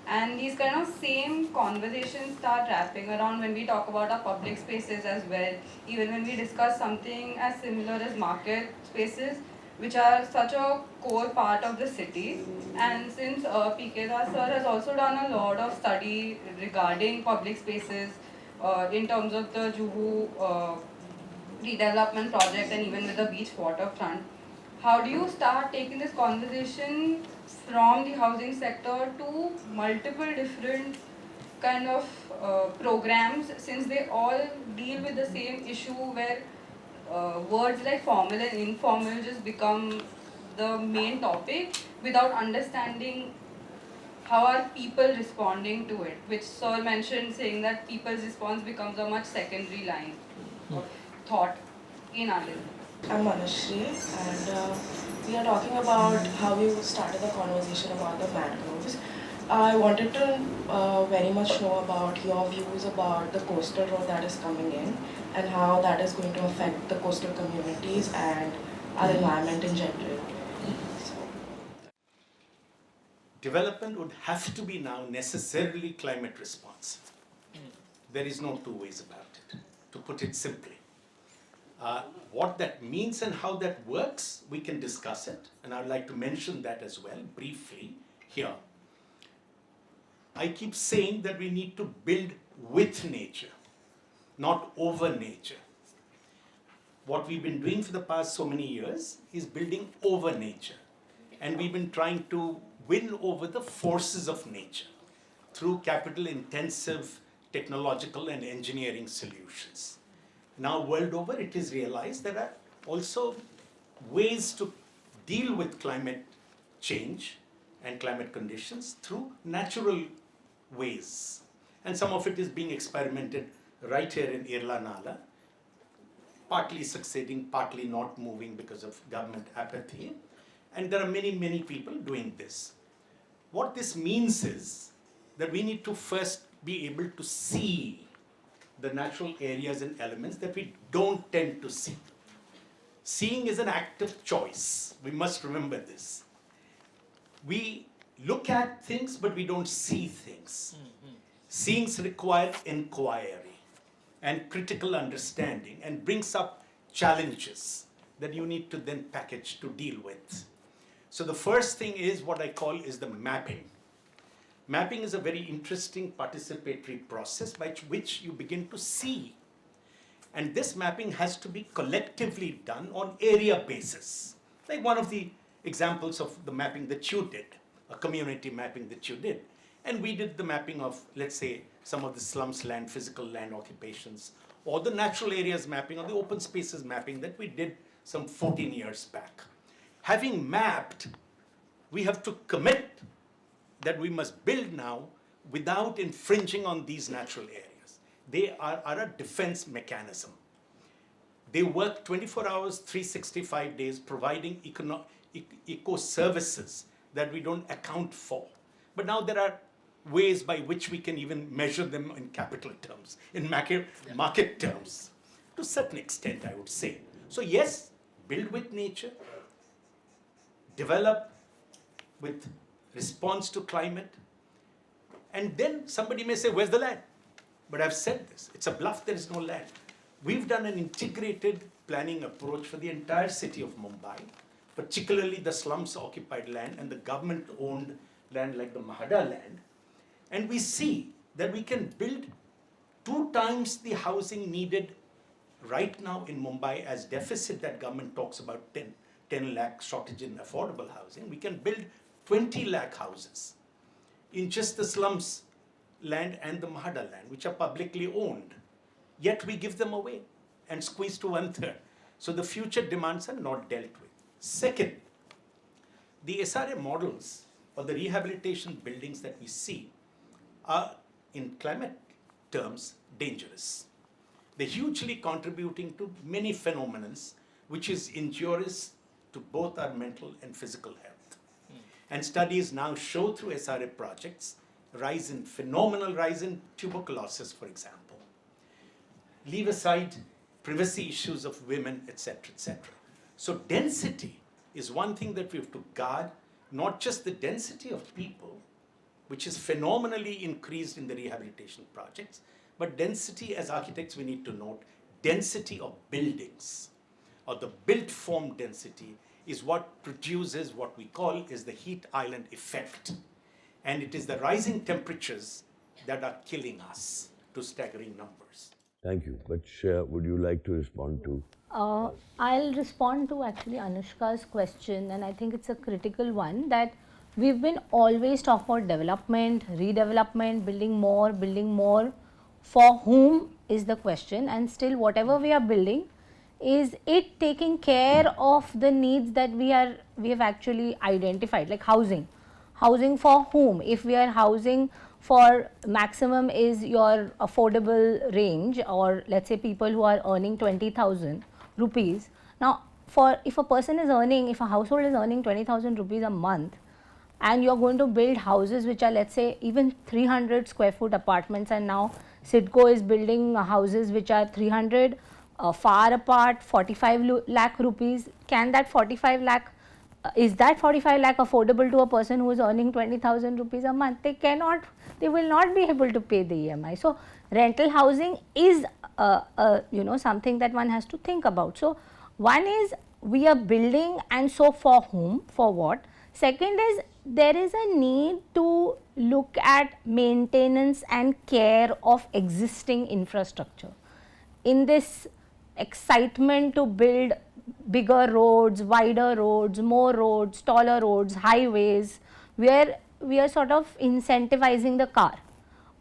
And these kind of same conversations start wrapping around when we talk about our public spaces as well. Even when we discuss something as similar as market spaces, which are such a core part of the city. And since P.K. Das sir has also done a lot of study regarding public spaces in terms of the Juhu redevelopment project and even with the beach waterfront, how do you start taking this conversation from the housing sector to multiple different kind of programs, since they all deal with the same issue where words like formal and informal just become the main topic without understanding how are people responding to it, which sir mentioned, saying that people's response becomes a much secondary line of thought in our living. I'm Manashri, and we are talking about how you started the conversation about the mangroves. I wanted to very much know about your views about the coastal road that is coming in and how that is going to affect the coastal communities and our environment in general. Development would have to be now necessarily climate responsive. There is no two ways about it, to put it simply. What that means and how that works, we can discuss it, and I would like to mention that as well briefly here. I keep saying that we need to build with nature. not over nature. What we've been doing for the past so many years is building over nature. And we've been trying to win over the forces of nature through capital-intensive technological and engineering solutions. Now, world over, it is realized there are also ways to deal with climate change and climate conditions through natural ways. And some of it is being experimented right here in Irla Nala, partly succeeding, partly not moving because of government apathy. And there are many, many people doing this. What this means is that we need to first be able to see the natural areas and elements that we don't tend to see. Seeing is an active choice. We must remember this. We look at things, but we don't see things. Seeings require inquiry and critical understanding and brings up challenges that you need to then package to deal with. So the first thing is what I call is the mapping. Mapping is a very interesting participatory process by which you begin to see. And this mapping has to be collectively done on area basis. Like one of the examples of the mapping that you did, a community mapping that you did. And we did the mapping of, let's say, some of the slums land, physical land occupations, or the natural areas mapping, or the open spaces mapping that we did some 14 years back. Having mapped, we have to commit that we must build now without infringing on these natural areas. They are a defense mechanism. They work 24 hours, 365 days, providing eco services that we don't account for. But now there are ways by which we can even measure them in capital terms, in market terms, to a certain extent, I would say. So yes, build with nature, develop with response to climate, and then somebody may say, where's the land? But I've said this, it's a bluff, there is no land. We've done an integrated planning approach for the entire city of Mumbai, particularly the slums occupied land and the government owned land like the Mahada land. And we see that we can build 2 times the housing needed right now in Mumbai as deficit that government talks about 10 lakh shortage in affordable housing. We can build 20 lakh houses in just the slums land and the Mahada land, which are publicly owned. Yet we give them away and squeeze to 1/3. So the future demands are not dealt with. Second, the SRA models or the rehabilitation buildings that we see are, in climate terms, dangerous. They're hugely contributing to many phenomena, which is injurious to both our mental and physical health. And studies now show through SRA projects phenomenal rise in tuberculosis, for example. Leave aside privacy issues of women, etc., etc. So density is one thing that we have to guard, not just the density of people, which is phenomenally increased in the rehabilitation projects, but density, as architects we need to note, density of buildings, or the built form density, is what produces what we call is the heat island effect. And it is the rising temperatures that are killing us to staggering numbers. Thank you. But Shreya, would you like to respond to? I'll respond to actually Anushka's question, and I think it's a critical one, that we've been always talking about development, redevelopment, building more. For whom is the question, and still whatever we are building, is it taking care of the needs that we have actually identified, like housing. Housing for whom? If we are housing for maximum is your affordable range, or let's say people who are earning 20,000 rupees. Now, if a household is earning 20,000 rupees a month, and you're going to build houses which are, let's say, even 300 square foot apartments, and now CIDCO is building houses which are 300 far apart, 45 lakh rupees. Can that 45 lakh, is that 45 lakh affordable to a person who is earning 20,000 rupees a month? They will not be able to pay the EMI. So rental housing is something that one has to think about. So one is we are building, and so for whom, for what. Second is there is a need to look at maintenance and care of existing infrastructure. in this excitement to build bigger roads, wider roads, more roads, taller roads, highways, where we are sort of incentivizing the car,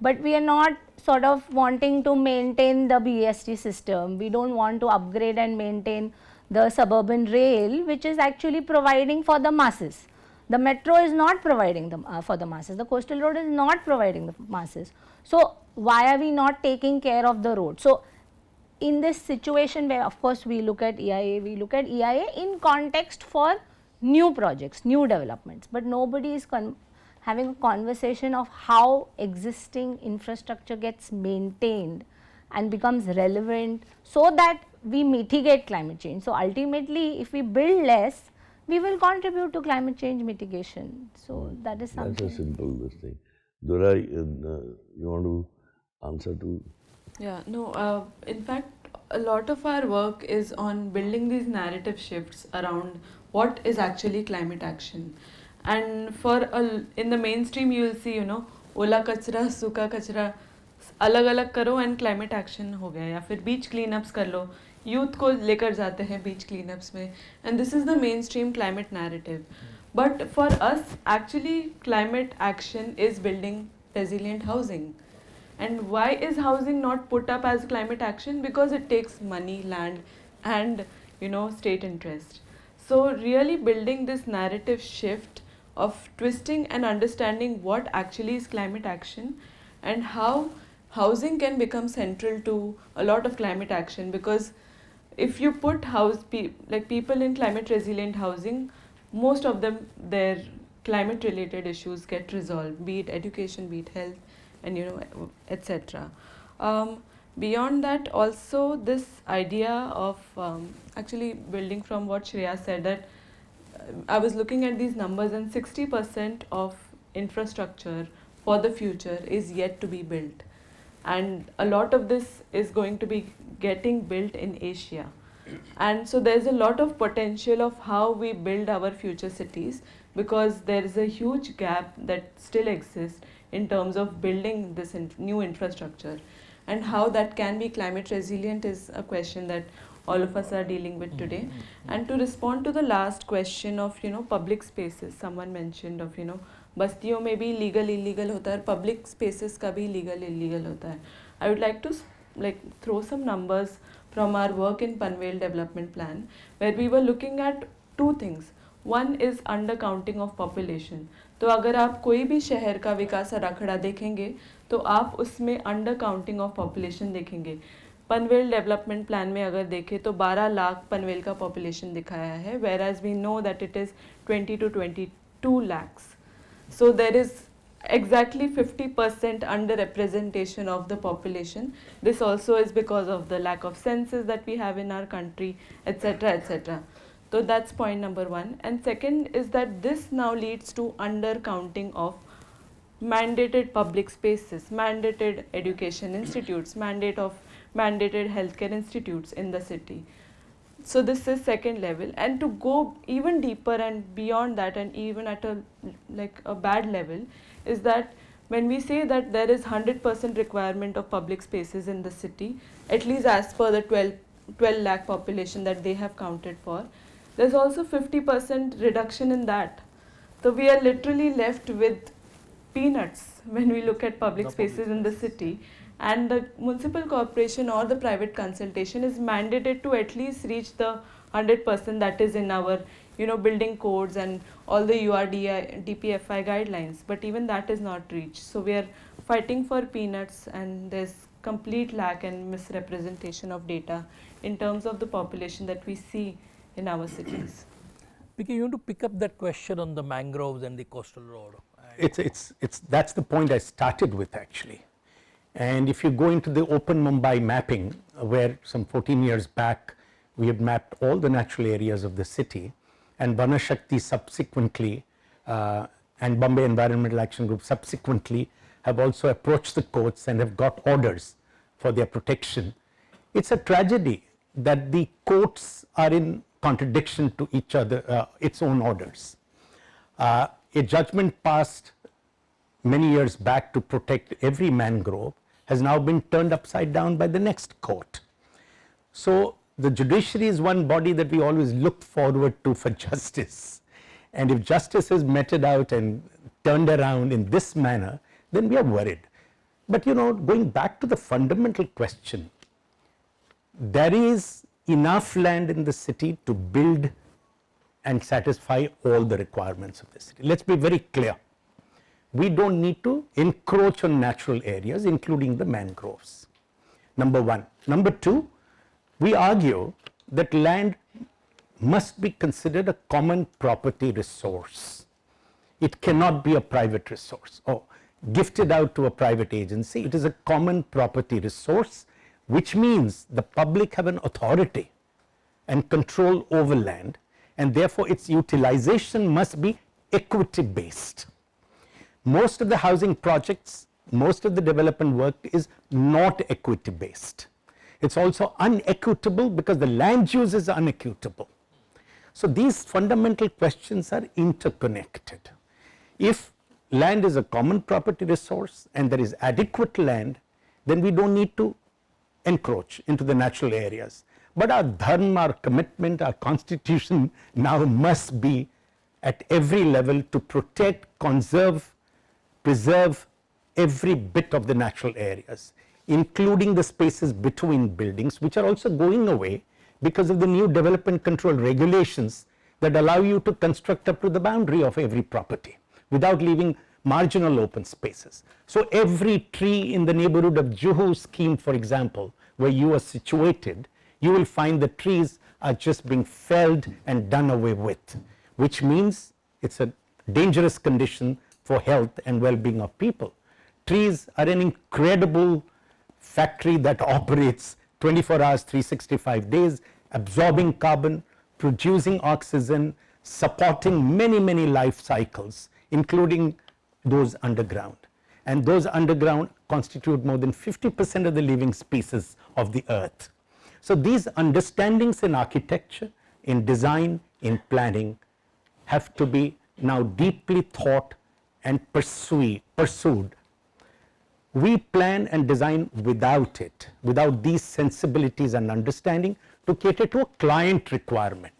but we are not sort of wanting to maintain the BEST system. We don't want to upgrade and maintain the suburban rail, which is actually providing for the masses. The metro is not providing for the masses, the coastal road is not providing the masses. So, why are we not taking care of the road? So, in this situation where of course we look at EIA, we look at EIA in context for new projects, new developments, but nobody is having a conversation of how existing infrastructure gets maintained and becomes relevant so that we mitigate climate change. So, ultimately if we build less, we will contribute to climate change mitigation. So, that is something. That's a simple thing. Dulari, you want to answer to? Yeah, no, in fact, a lot of our work is on building these narrative shifts around what is actually climate action. And in the mainstream, you will see, you know, ola kachra, suka kachra, अलग अलग करो and climate action हो गया, या फिर बीच cleanups कर लो, youth को लेकर जाते हैं बीच क्लीनअप्स में, and this is the main stream climate narrative. But for us actually climate action is building resilient housing. And why is housing not put up as climate action? Because it takes money, land, and state interest. So really building this narrative shift of twisting and understanding what actually is climate action and how housing can become central to a lot of climate action. Because if you put people in climate resilient housing, most of them, their climate related issues get resolved, be it education, be it health, and etc. Beyond that, also this idea of actually building from what Shriya said, that I was looking at these numbers, and 60% of infrastructure for the future is yet to be built, and a lot of this is going to be getting built in Asia. And so there's a lot of potential of how we build our future cities, because there is a huge gap that still exists in terms of building this new infrastructure, and how that can be climate resilient is a question that all of us are dealing with today. And to respond to the last question of public spaces, someone mentioned of बस्तियों में भी legal illegal होता है, public spaces का भी legal illegal होता है. I would like to throw some numbers from our work in Panvel development plan, where we were looking at two things. One is undercounting of population. तो अगर आप कोई भी शहर का विकास आराखड़ा देखेंगे तो आप उसमें undercounting of population देखेंगे. पनवेल डेवलपमेंट प्लान में अगर देखें तो 12 लाख पनवेल का पॉपुलेशन दिखाया है, whereas we know that it is 20 to 22 lakhs. So there is exactly 50% underrepresentation of the population. This also is because of the lack of census that we have in our country, etc., etc. So that's point number one. And second is that this now leads to undercounting of mandated public spaces, mandated education institutes, mandated healthcare institutes in the city. So this is second level. And to go even deeper and beyond that, and even at a bad level, is that when we say that there is 100% requirement of public spaces in the city, at least as per the 12 lakh population that they have counted for, there's also 50% reduction in that. So we are literally left with peanuts when we look at public spaces in the city. And the municipal corporation or the private consultation is mandated to at least reach the 100% that is in our building codes and all the URDI, DPFI guidelines, but even that is not reached. So we are fighting for peanuts, and there's complete lack and misrepresentation of data in terms of the population that we see in our cities. Because you want to pick up that question on the mangroves and the coastal road. That's the point I started with actually. And if you go into the open Mumbai mapping, where some 14 years back we had mapped all the natural areas of the city, and Vanashakti subsequently and Bombay Environmental Action Group subsequently have also approached the courts and have got orders for their protection. It's a tragedy that the courts are in contradiction to each other, its own orders. A judgment passed many years back to protect every mangrove has now been turned upside down by the next court. So the judiciary is one body that we always look forward to for justice, and if justice is meted out and turned around in this manner, then we are worried. But going back to the fundamental question, there is enough land in the city to build and satisfy all the requirements of the city. Let's be very clear. We don't need to encroach on natural areas, including the mangroves. Number one. Number two, we argue that land must be considered a common property resource. It cannot be a private resource or gifted out to a private agency. It is a common property resource, which means the public have an authority and control over land, and therefore its utilization must be equity based. Most of the housing projects, most of the development work is not equity based. It's also unequitable because the land use is unequitable. So these fundamental questions are interconnected. If land is a common property resource and there is adequate land, then we don't need to encroach into the natural areas. But our dharma, our commitment, our constitution now must be at every level to protect, conserve, preserve every bit of the natural areas, including the spaces between buildings, which are also going away because of the new development control regulations that allow you to construct up to the boundary of every property without leaving marginal open spaces. So every tree in the neighborhood of Juhu scheme, for example, where you are situated, you will find the trees are just being felled and done away with, which means it's a dangerous condition for health and well-being of people. Trees are an incredible factory that operates 24 hours, 365 days, absorbing carbon, producing oxygen, supporting many, many life cycles, including those underground. And those underground constitute more than 50% of the living species of the earth. So these understandings in architecture, in design, in planning have to be now deeply thought and pursued. We plan and design without it, without these sensibilities and understanding to cater to a client requirement.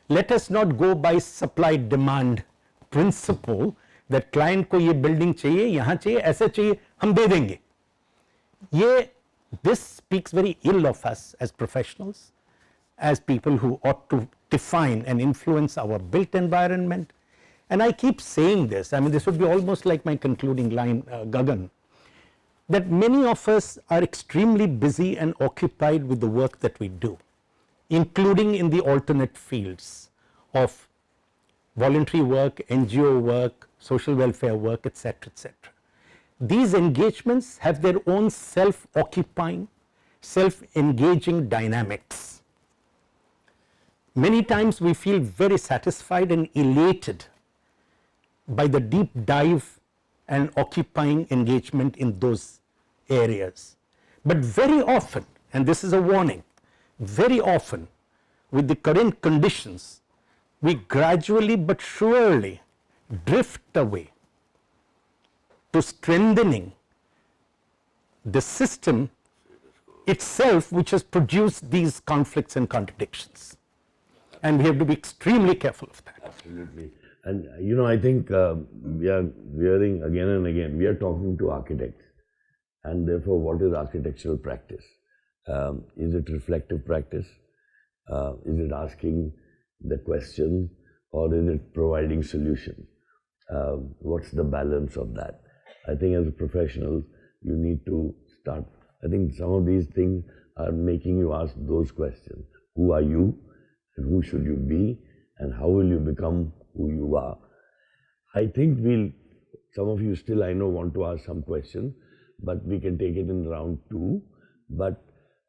Let us not go by supply demand principle that client को ये building चाहिए, यहाँ चाहिए, ऐसे चाहिए, हम दे देंगे. This speaks very ill of us as professionals, as people who ought to define and influence our built environment. And I keep saying this, I mean this would be almost like my concluding line, Gagan, that many of us are extremely busy and occupied with the work that we do, including in the alternate fields of voluntary work, NGO work, social welfare work, etc., etc. These engagements have their own self-occupying, self-engaging dynamics. Many times we feel very satisfied and elated by the deep dive and occupying engagement in those areas. But very often, and this is a warning, very often with the current conditions, we gradually but surely drift away to strengthening the system itself which has produced these conflicts and contradictions. And we have to be extremely careful of that. Absolutely. And I think we are hearing again and again, we are talking to architects, and therefore what is architectural practice? Is it reflective practice? Is it asking the question, or is it providing solution? What's the balance of that? I think as a professional, you need to start, I think some of these things are making you ask those questions. Who are you, and who should you be, and how will you become who you are? I think some of you still I know want to ask some questions, but we can take it in round 2. But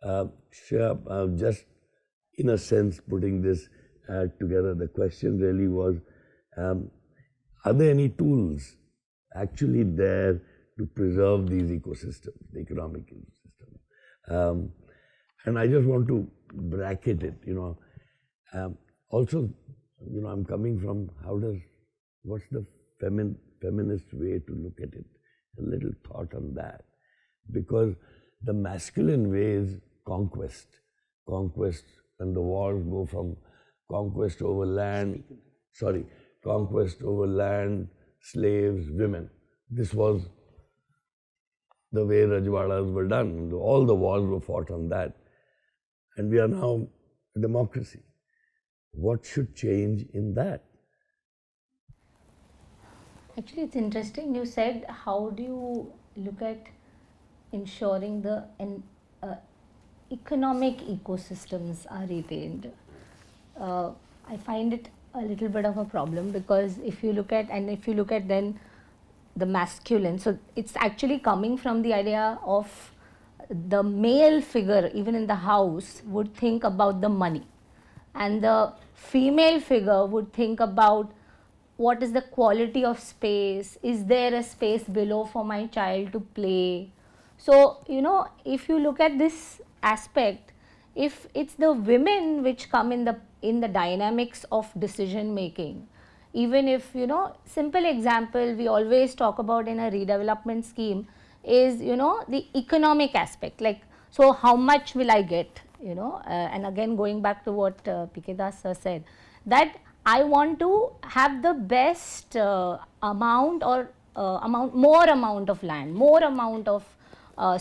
Shriya, just in a sense putting this together, the question really was, are there any tools actually there to preserve these ecosystems, the economic ecosystem? And I just want to bracket it, also, I'm coming from what's the feminist way to look at it? A little thought on that. Because the masculine way is conquest, conquest, and the wars go from conquest over land, conquest over land, slaves, women. This was the way Rajwadas were done. All the wars were fought on that. And we are now a democracy. What should change in that? Actually, it's interesting. You said, how do you look at ensuring the economic ecosystems are retained? I find it a little bit of a problem, because if you look at then the masculine, so it's actually coming from the idea of the male figure, even in the house, would think about the money, and the female figure would think about what is the quality of space, is there a space below for my child to play. So, if you look at this aspect, if it's the women which come in the dynamics of decision making, even if, simple example we always talk about in a redevelopment scheme is, the economic aspect, like, so how much will I get, and again going back to what PK Das sir said, that I want to have the best amount or more amount of land, more amount of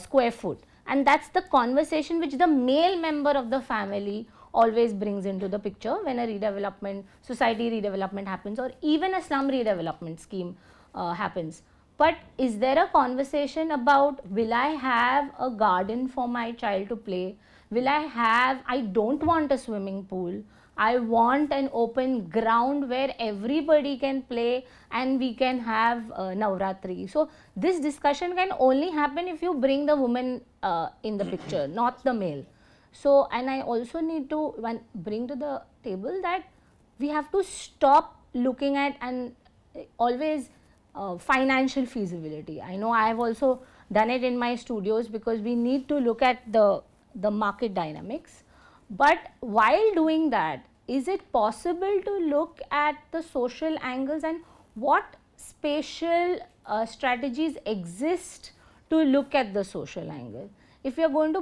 square foot, and that's the conversation which the male member of the family always brings into the picture when a society redevelopment happens, or even a slum redevelopment scheme happens. But is there a conversation about, will I have a garden for my child to play? I don't want a swimming pool. I want an open ground where everybody can play and we can have Navratri. So this discussion can only happen if you bring the woman in the picture, not the male. So, and I also need to bring to the table that we have to stop looking at and always financial feasibility. I know I have also done it in my studios, because we need to look at the market dynamics. But while doing that, is it possible to look at the social angles and what spatial strategies exist to look at the social angle? If you are going to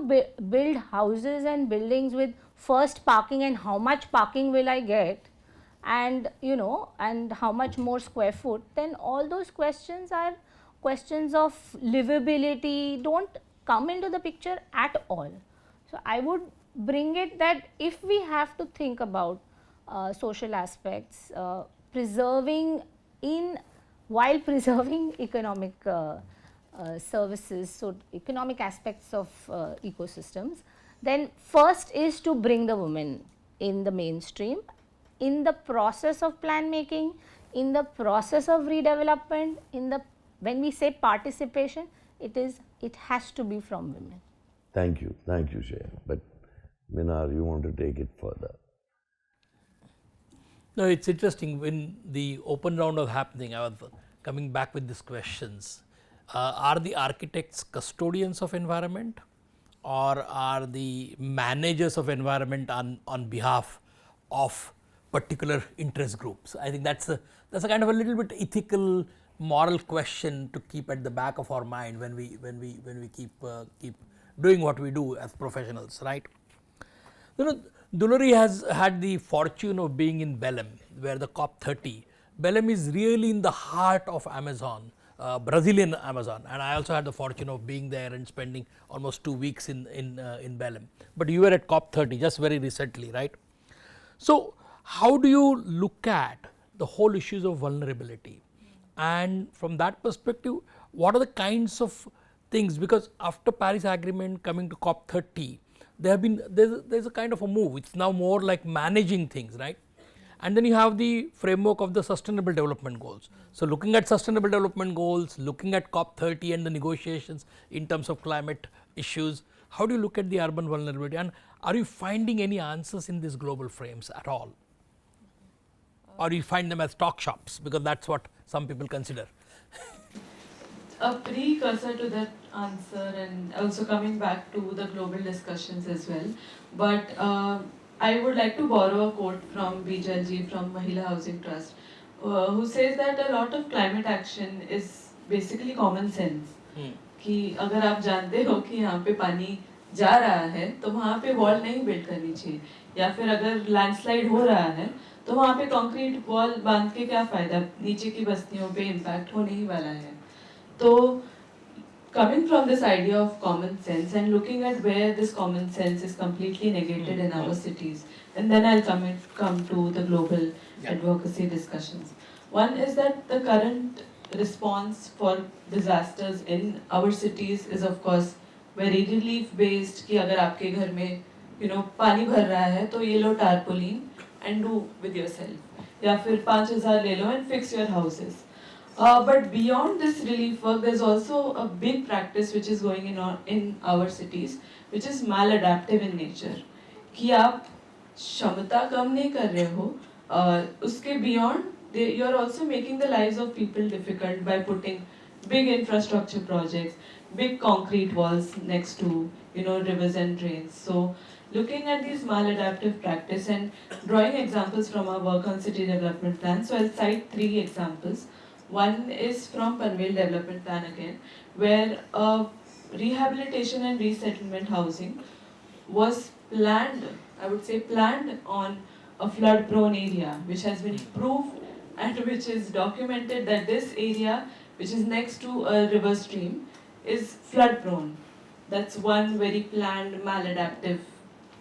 build houses and buildings with first parking, and how much parking will I get, and and how much more square foot, then all those questions are questions of livability, don't come into the picture at all. So I would bring it that if we have to think about social aspects, while preserving economic services, so economic aspects of ecosystems, then first is to bring the women in the mainstream, in the process of plan making, in the process of redevelopment, when we say participation, it has to be from women. Thank you, Shreya. But Minar, you want to take it further? No, it's interesting. When the open round was happening, I was coming back with these questions. Are the architects custodians of environment, or are the managers of environment on behalf of particular interest groups? I think that's a kind of a little bit ethical, moral question to keep at the back of our mind when we keep doing what we do as professionals, right? Dulari has had the fortune of being in Belém, where the COP30. Belém is really in the heart of Amazon, Brazilian Amazon, and I also had the fortune of being there and spending almost 2 weeks in Belém. But you were at COP30 just very recently, right? So how do you look at the whole issues of vulnerability? And from that perspective, what are the kinds of things, because after Paris Agreement coming to COP30, there's a kind of a move. It's now more like managing things, right? And then you have the framework of the Sustainable Development Goals. So looking at Sustainable Development Goals, looking at COP30 and the negotiations in terms of climate issues, how do you look at the urban vulnerability, and are you finding any answers in these global frames at all? Or you find them as talk shops, because that's what some people consider? A precursor to that answer, and also coming back to the global discussions as well, but I would like to borrow a quote from Bijal ji from Mahila Housing Trust, who says that a lot of climate action is basically common sense. कि अगर आप जानते हो कि यहाँ पे पानी जा रहा है तो वहाँ पे वॉल नहीं बिल्ड करनी चाहिए, या फिर अगर लैंडस्लाइड हो रहा है तो वहाँ पे कंक्रीट वॉल बांध के क्या फ़ायदा, नीचे की बस्तियों पे इम्पैक्ट होने ही वाला है. तो coming from this idea of common sense and looking at where this common sense is completely negated in our cities, and then I'll come to the global advocacy discussions. One is that the current response for disasters in our cities is of course very relief based, कि अगर आपके घर में पानी भर रहा है तो ये लो tarpaulin and do with yourself, या फिर 5,000 ले लो and fix your houses. But beyond this relief work, there's also a big practice which is going in our cities, which is maladaptive in nature. कि आप क्षमता कम नहीं कर रहे हो, उसके beyond, you're also making the lives of people difficult by putting big infrastructure projects, big concrete walls next to rivers and drains. So looking at these maladaptive practice and drawing examples from our work on city development plan, so I'll cite 3 examples. One is from Panvel Development Plan again, where rehabilitation and resettlement housing was planned, I would say planned on a flood prone area, which has been proved and which is documented that this area, which is next to a river stream, is flood prone. That's one very planned maladaptive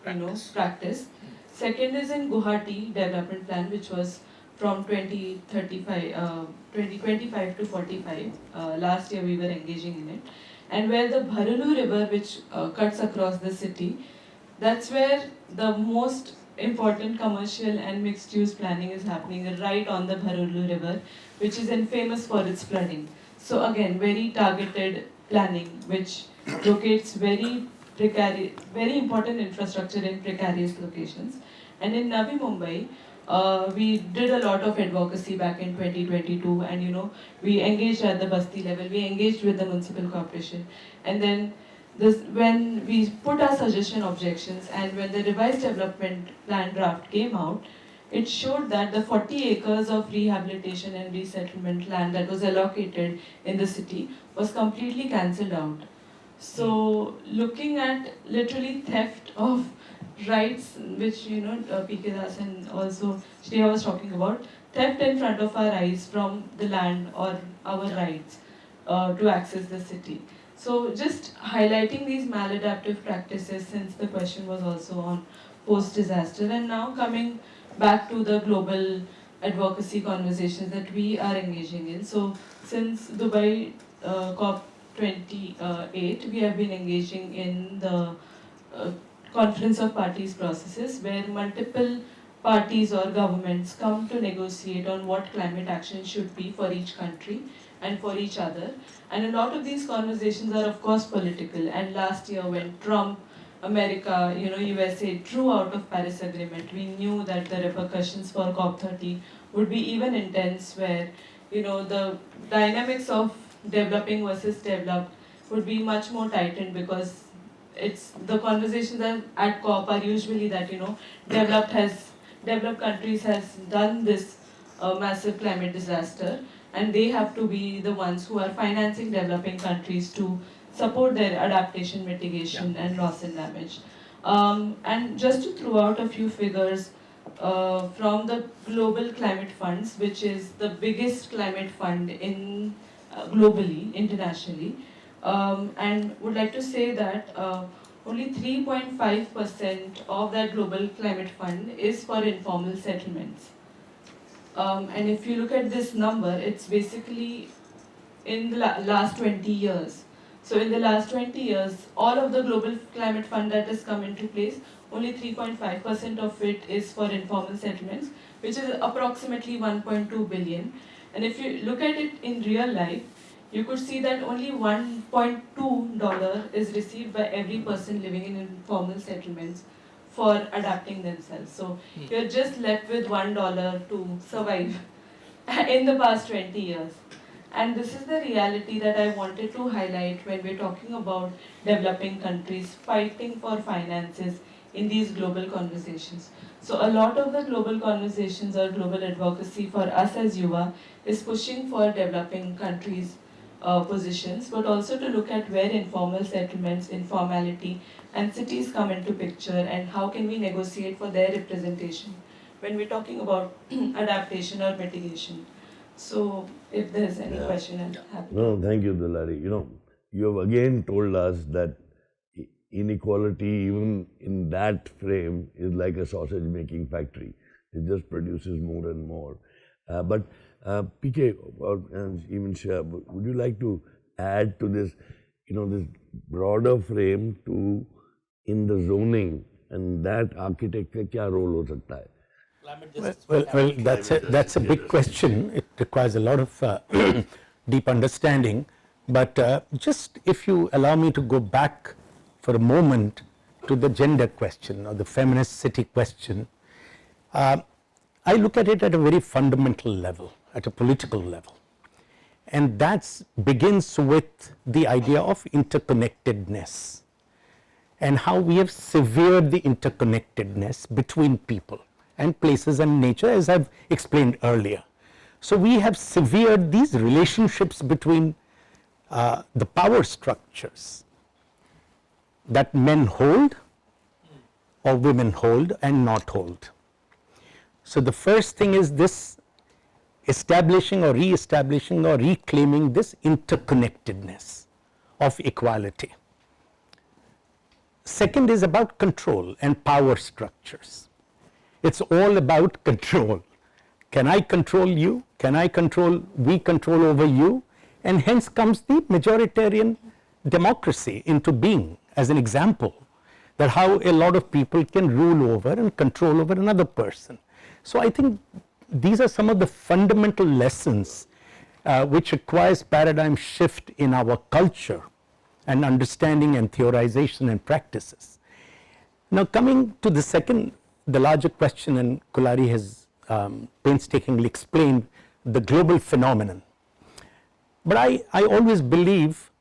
practice. Second is in Guwahati Development Plan, which was from 2025 to 45. Last year we were engaging in it. And where the Bharulu River, which cuts across the city, that's where the most important commercial and mixed use planning is happening, right on the Bharulu River, which is famous for its flooding. So again, very targeted planning, which locates very important infrastructure in precarious locations. And in Navi Mumbai, we did a lot of advocacy back in 2022, and we engaged at the Basti level, we engaged with the municipal corporation, and then when we put our suggestion objections and when the revised development plan draft came out, it showed that the 40 acres of rehabilitation and resettlement land that was allocated in the city was completely cancelled out. So looking at literally theft of rights, which PK Das and also Shriya was talking about, theft in front of our eyes from the land or our rights to access the city. So just highlighting these maladaptive practices, since the question was also on post-disaster, and now coming back to the global advocacy conversations that we are engaging in. So since Dubai COP28, we have been engaging in the Conference of Parties processes, where multiple parties or governments come to negotiate on what climate action should be for each country and for each other. And a lot of these conversations are of course political. And last year when Trump, America, USA drew out of Paris Agreement, we knew that the repercussions for COP30 would be even intense, where the dynamics of developing versus developed would be much more tightened, because it's the conversations at COP are usually that developed countries has done this massive climate disaster, and they have to be the ones who are financing developing countries to support their adaptation, mitigation, and loss and damage. And just to throw out a few figures from the Global Climate Funds, which is the biggest climate fund in globally, internationally, and would like to say that only 3.5% of that global climate fund is for informal settlements. And if you look at this number, it's basically in the last 20 years. So in the last 20 years, all of the global climate fund that has come into place, only 3.5% of it is for informal settlements, which is approximately 1.2 billion. And if you look at it in real life, you could see that only $1.2 is received by every person living in informal settlements for adapting themselves. So you're just left with $1 to survive in the past 20 years. And this is the reality that I wanted to highlight when we're talking about developing countries fighting for finances in these global conversations. So a lot of the global conversations or global advocacy for us as Yuva is pushing for developing countries positions, but also to look at where informal settlements, informality, and cities come into picture, and how can we negotiate for their representation when we're talking about adaptation or mitigation. So, if there's any question, I'm happy. No, thank you, Dulari. You have again told us that inequality, even in that frame, is like a sausage-making factory. It just produces more and more. But PK, and even Shriya, would you like to add to this, this broader frame to in the zoning, and that architect का क्या role हो सकता है? Well, that's a big question. It requires a lot of deep understanding. But just if you allow me to go back for a moment to the gender question or the feminist city question, I look at it at a very fundamental level, at a political level. And that begins with the idea of interconnectedness and how we have severed the interconnectedness between people and places and nature, as I've explained earlier. So we have severed these relationships between the power structures that men hold or women hold and not hold. So the first thing is this establishing or re-establishing or reclaiming this interconnectedness of equality. Second is about control and power structures. It's all about control. Can I control you? Can I control, we control over you? And hence comes the majoritarian democracy into being as an example, that how a lot of people can rule over and control over another person. So I think these are some of the fundamental lessons which requires paradigm shift in our culture and understanding and theorization and practices. Now coming to the second, the larger question, and Dulari has painstakingly explained the global phenomenon. But I always believe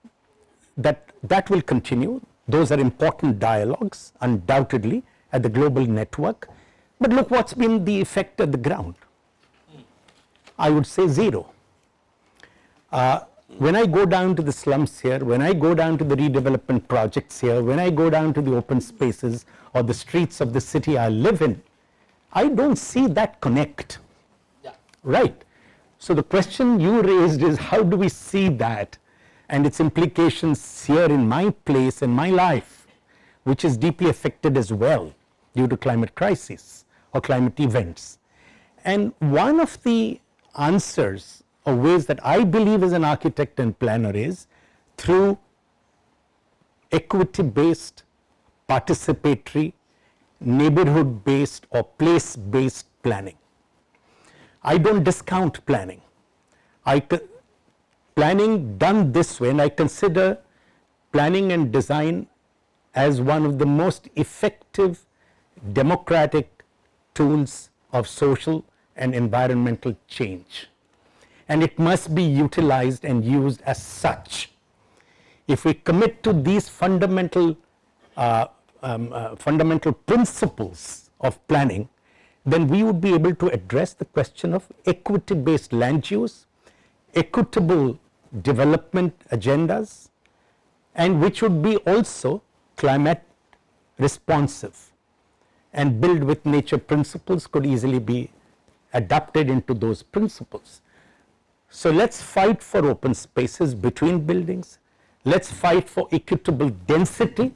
that that will continue. Those are important dialogues, undoubtedly, at the global network. But look what's been the effect at the ground. I would say zero. When I go down to the slums here, when I go down to the redevelopment projects here, when I go down to the open spaces or the streets of the city I live in, I don't see that connect. Yeah. Right. So the question you raised is, how do we see that and its implications here in my place and my life, which is deeply affected as well due to climate crisis or climate events. And one of the answers or ways that I believe as an architect and planner is through equity based, participatory, neighborhood based or place based planning. I don't discount planning. Planning done this way, and I consider planning and design as one of the most effective democratic tools of social and environmental change, and it must be utilized and used as such. If we commit to these fundamental principles of planning, then we would be able to address the question of equity based land use, equitable development agendas, and which would be also climate responsive and build with nature principles could easily be adapted into those principles. So let's fight for open spaces between buildings. Let's fight for equitable density.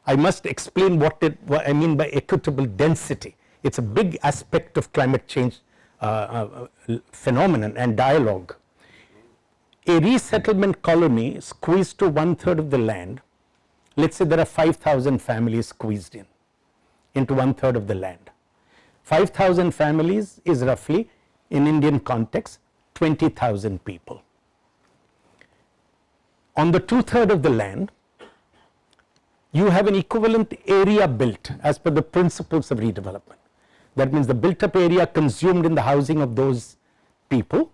I must explain what I mean by equitable density. It's a big aspect of climate change phenomenon and dialogue. A resettlement colony squeezed to 1/3 of the land, let's say there are 5,000 families squeezed into 1/3 of the land. 5,000 families is roughly, in Indian context, 20,000 people. On the 2/3 of the land, you have an equivalent area built as per the principles of redevelopment. That means the built up area consumed in the housing of those people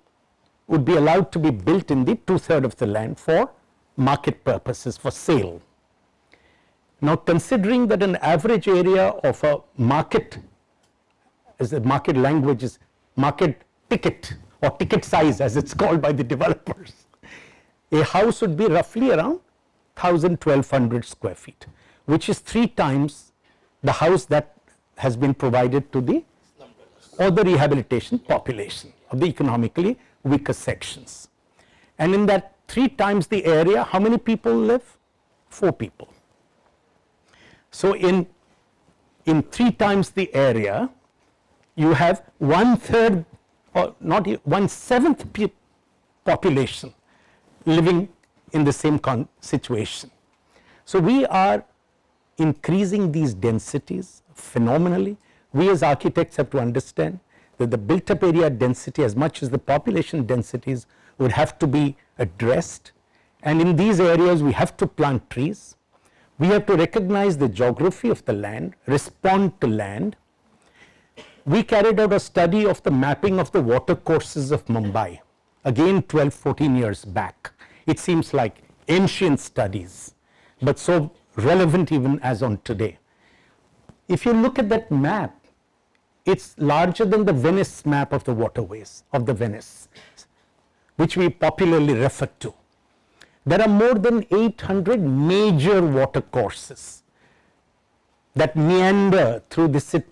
would be allowed to be built in the 2/3 of the land for market purposes, for sale. Now considering that an average area of a market, as the market language is market ticket or ticket size as it's called by the developers, a house would be roughly around 1,000-1,200 square feet, which is 3 times the house that has been provided to the or the rehabilitation population of the economically weaker sections. And in that 3 times the area, how many people live? 4 people. So in 3 times the area, you have 1/3 or not 1/7 population living in the same situation. So we are increasing these densities phenomenally. We as architects have to understand that the built up area density as much as the population densities would have to be addressed, and in these areas we have to plant trees. We have to recognize the geography of the land, respond to land. We carried out a study of the mapping of the water courses of Mumbai, again 12-14 years back. It seems like ancient studies, but so relevant even as on today. If you look at that map, it's larger than the Venice map of the waterways of the Venice, which we popularly refer to. There are more than 800 major water courses that meander through the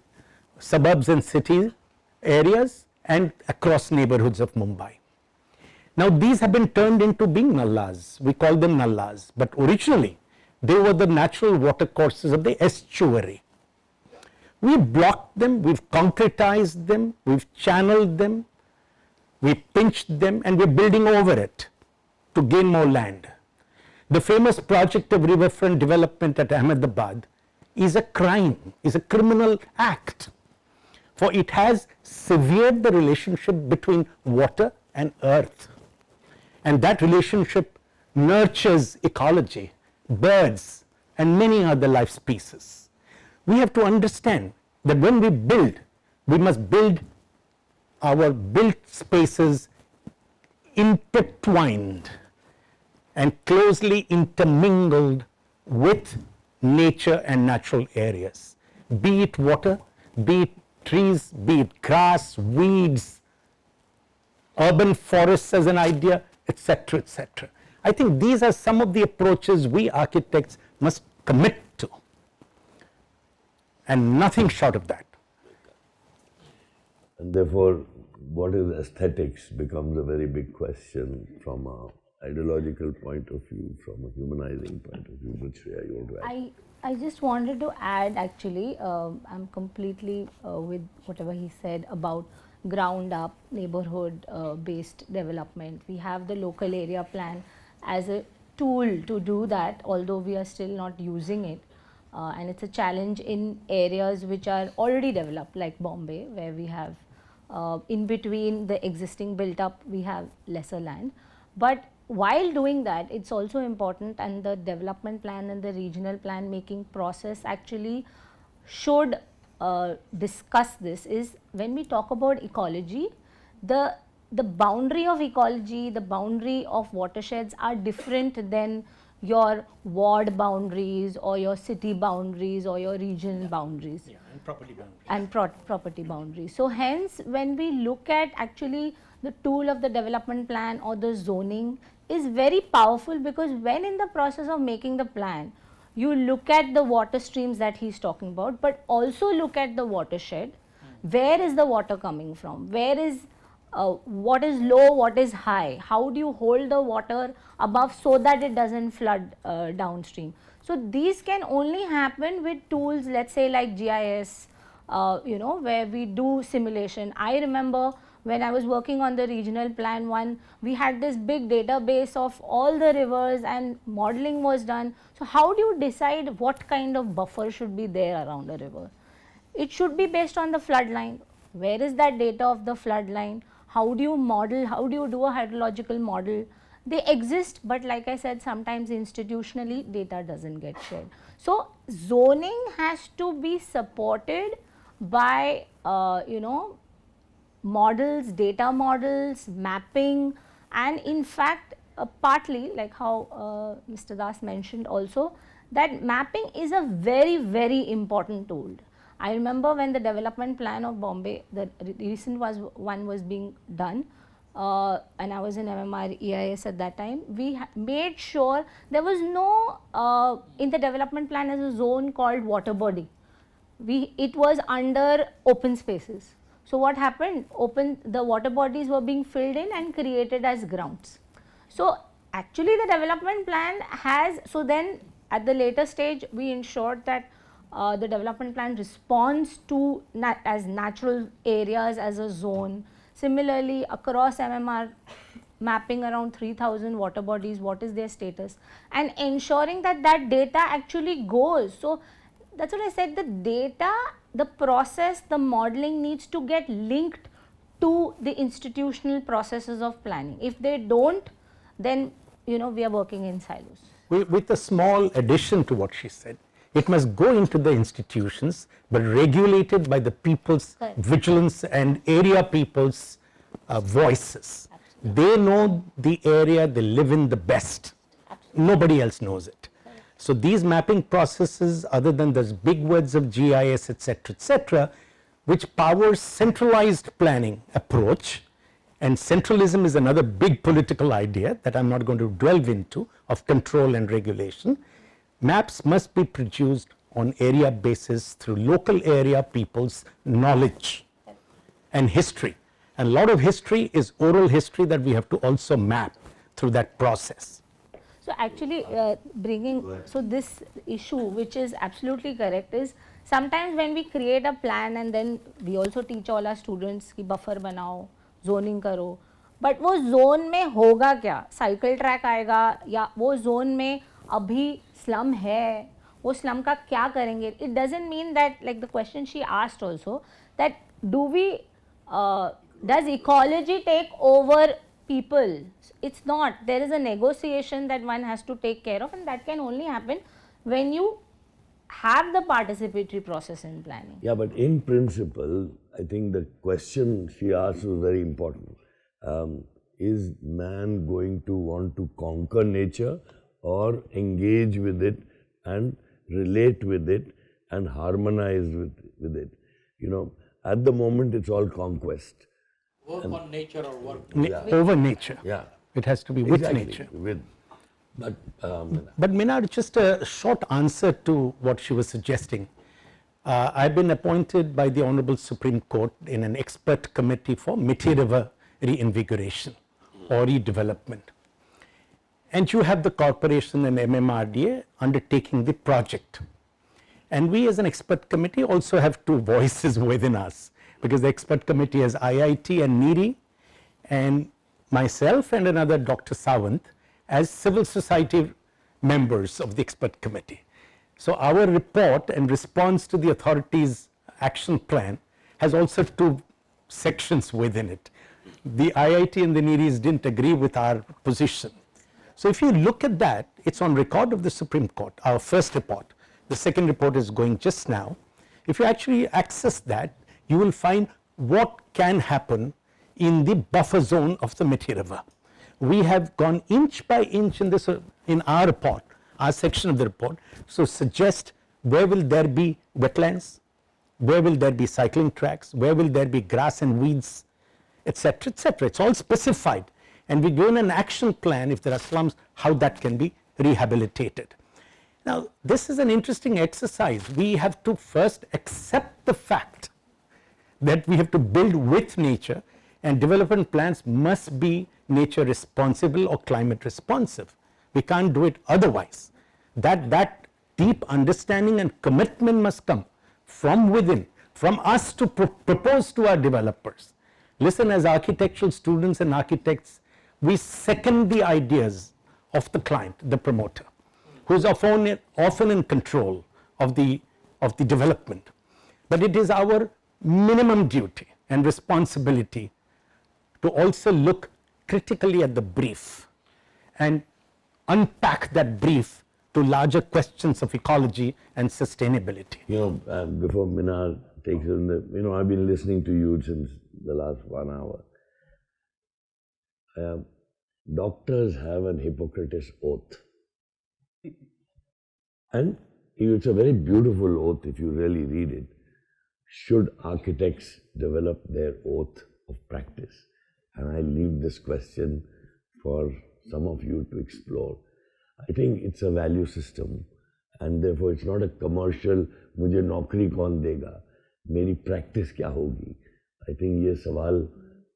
suburbs and city areas and across neighborhoods of Mumbai. Now these have been turned into being nallas. We call them nallas, but originally they were the natural water courses of the estuary. We blocked them, we've concretized them, we've channeled them, we pinched them, and we're building over it to gain more land. The famous project of riverfront development at Ahmedabad is a crime, is a criminal act, for it has severed the relationship between water and earth, and that relationship nurtures ecology, birds and many other life species. We have to understand that when we build, we must build our built spaces intertwined and closely intermingled with nature and natural areas, be it water, be it trees, be it grass, weeds, urban forests as an idea, etc., etc. I think these are some of the approaches we architects must commit to, and nothing short of that. And therefore, what is aesthetics becomes a very big question from an ideological point of view, from a humanizing point of view. But Shriya, you want to add? I just wanted to add, actually, I'm completely with whatever he said about ground up neighborhood based development. We have the local area plan as a tool to do that, although we are still not using it. And it's a challenge in areas which are already developed, like Bombay, where we have in between the existing built up, we have lesser land. But while doing that, it's also important, and the development plan and the regional plan making process actually should discuss this, is when we talk about ecology, the boundary of ecology, the boundary of watersheds are different than your ward boundaries or your city boundaries or your regional boundaries. Yeah, and property boundaries. And property boundaries. So hence, when we look at actually the tool of the development plan or the zoning is very powerful, because when in the process of making the plan, you look at the water streams that he's talking about, but also look at the watershed. Where is the water coming from? Where is what is low, what is high? How do you hold the water above so that it doesn't flood downstream? So these can only happen with tools, let's say like GIS, where we do simulation. I remember when I was working on the regional plan one, we had this big database of all the rivers and modeling was done. So how do you decide what kind of buffer should be there around a river? It should be based on the flood line. Where is that data of the flood line? How do you model? How do you do a hydrological model? They exist, but like I said, sometimes institutionally data doesn't get shared. So zoning has to be supported by models, data models, mapping, and in fact partly like how Mr. Das mentioned also, that mapping is a very, very important tool. I remember when the development plan of Bombay, the recent one was being done, and I was in MMR EIS at that time, we made sure there was no, in the development plan as a zone called water body. It was under open spaces. So what happened? The water bodies were being filled in and created as grounds. So actually the development plan has, so then at the later stage we ensured that the development plan responds to as natural areas as a zone. Similarly across MMR, mapping around 3000 water bodies, what is their status, and ensuring that that data actually goes. So that's what I said, the data, the process, the modeling needs to get linked to the institutional processes of planning. If they don't, then we are working in silos. With a small addition to what she said, it must go into the institutions, but regulated by the people's vigilance and area people's voices. Absolutely. They know the area they live in the best. Absolutely. Nobody else knows it. So these mapping processes, other than those big words of GIS, etc., which powers centralized planning approach, and centralism is another big political idea that I'm not going to delve into, of control and regulation. Maps must be produced on area basis through local area people's knowledge and history. And a lot of history is oral history that we have to also map through that process. So actually so this issue, which is absolutely correct, is sometimes when we create a plan and then we also teach all our students ki buffer banao, zoning karo, but वो zone में होगा क्या? Cycle track आएगा या वो zone में अभी slum है, वो slum का क्या करेंगे? It doesn't mean that, like the question she asked also, that does ecology take over people? It's not. There is a negotiation that one has to take care of, and that can only happen when you have the participatory process in planning. Yeah, but in principle, I think the question she asked was very important. Is man going to want to conquer nature or engage with it and relate with it and harmonize with it? At the moment it's all conquest. Work on nature or work over nature. Yeah. It has to be with nature. But Minar, just a short answer to what she was suggesting. I've been appointed by the Honorable Supreme Court in an expert committee for Mithi River reinvigoration or redevelopment. And you have the corporation and MMRDA undertaking the project. And we as an expert committee also have two voices within us, because the expert committee has IIT and NIRI, and myself and another Dr. Sawant as civil society members of the expert committee. So our report and response to the authorities' action plan has also two sections within it. The IIT and the NIRIs didn't agree with our position. So if you look at that, it's on record of the Supreme Court, our first report. The second report is going just now. If you actually access that, you will find what can happen in the buffer zone of the Mithi River. We have gone inch by inch in our report, our section of the report, so suggest where will there be wetlands, where will there be cycling tracks, where will there be grass and weeds, etc., etc. It's all specified, and we given an action plan if there are slums, how that can be rehabilitated. Now this is an interesting exercise. We have to first accept the fact that we have to build with nature, and development plans must be nature responsible or climate responsive. We can't do it otherwise. That deep understanding and commitment must come from within, from us to propose to our developers. Listen, as architectural students and architects, we second the ideas of the client, the promoter, who is often in control of the development. But it is our minimum duty and responsibility to also look critically at the brief and unpack that brief to larger questions of ecology and sustainability. Before Minar takes it, I've been listening to you since the last 1 hour. Doctors have an Hippocrates oath. And it's a very beautiful oath if you really read it. Should architects develop their oath of practice? And I leave this question for some of you to explore. I think it's a value system, and therefore it's not a commercial, मुझे नौकरी कौन देगा, मेरी practice क्या होगी. I think ये सवाल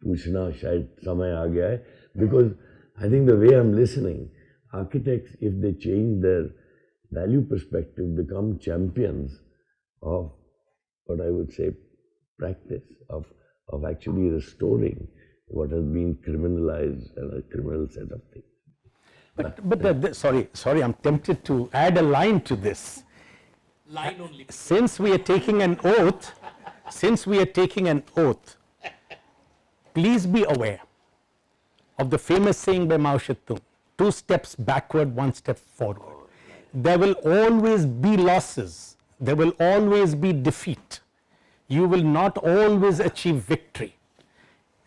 पूछना शायद समय आ गया है, because I think the way I'm listening, architects, if they change their value perspective, become champions of what I would say practice, of actually restoring what has been criminalized and a criminal set of things. Sorry, I'm tempted to add a line to this. Line only. Since we are taking an oath, please be aware of the famous saying by Mao Zedong, 2 steps backward, 1 step forward. There will always be losses, there will always be defeat. You will not always achieve victory.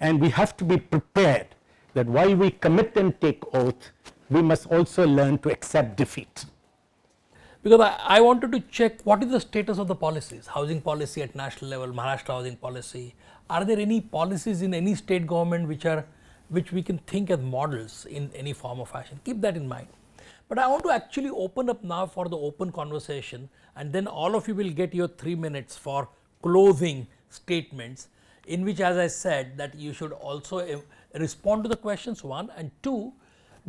And we have to be prepared that while we commit and take oath, we must also learn to accept defeat. Because I wanted to check what is the status of the policies, housing policy at national level, Maharashtra housing policy. Are there any policies in any state government which we can think as models in any form or fashion? Keep that in mind. But I want to actually open up now for the open conversation, and then all of you will get your 3 minutes for closing statements, in which, as I said, that you should also respond to the questions, 1, and 2,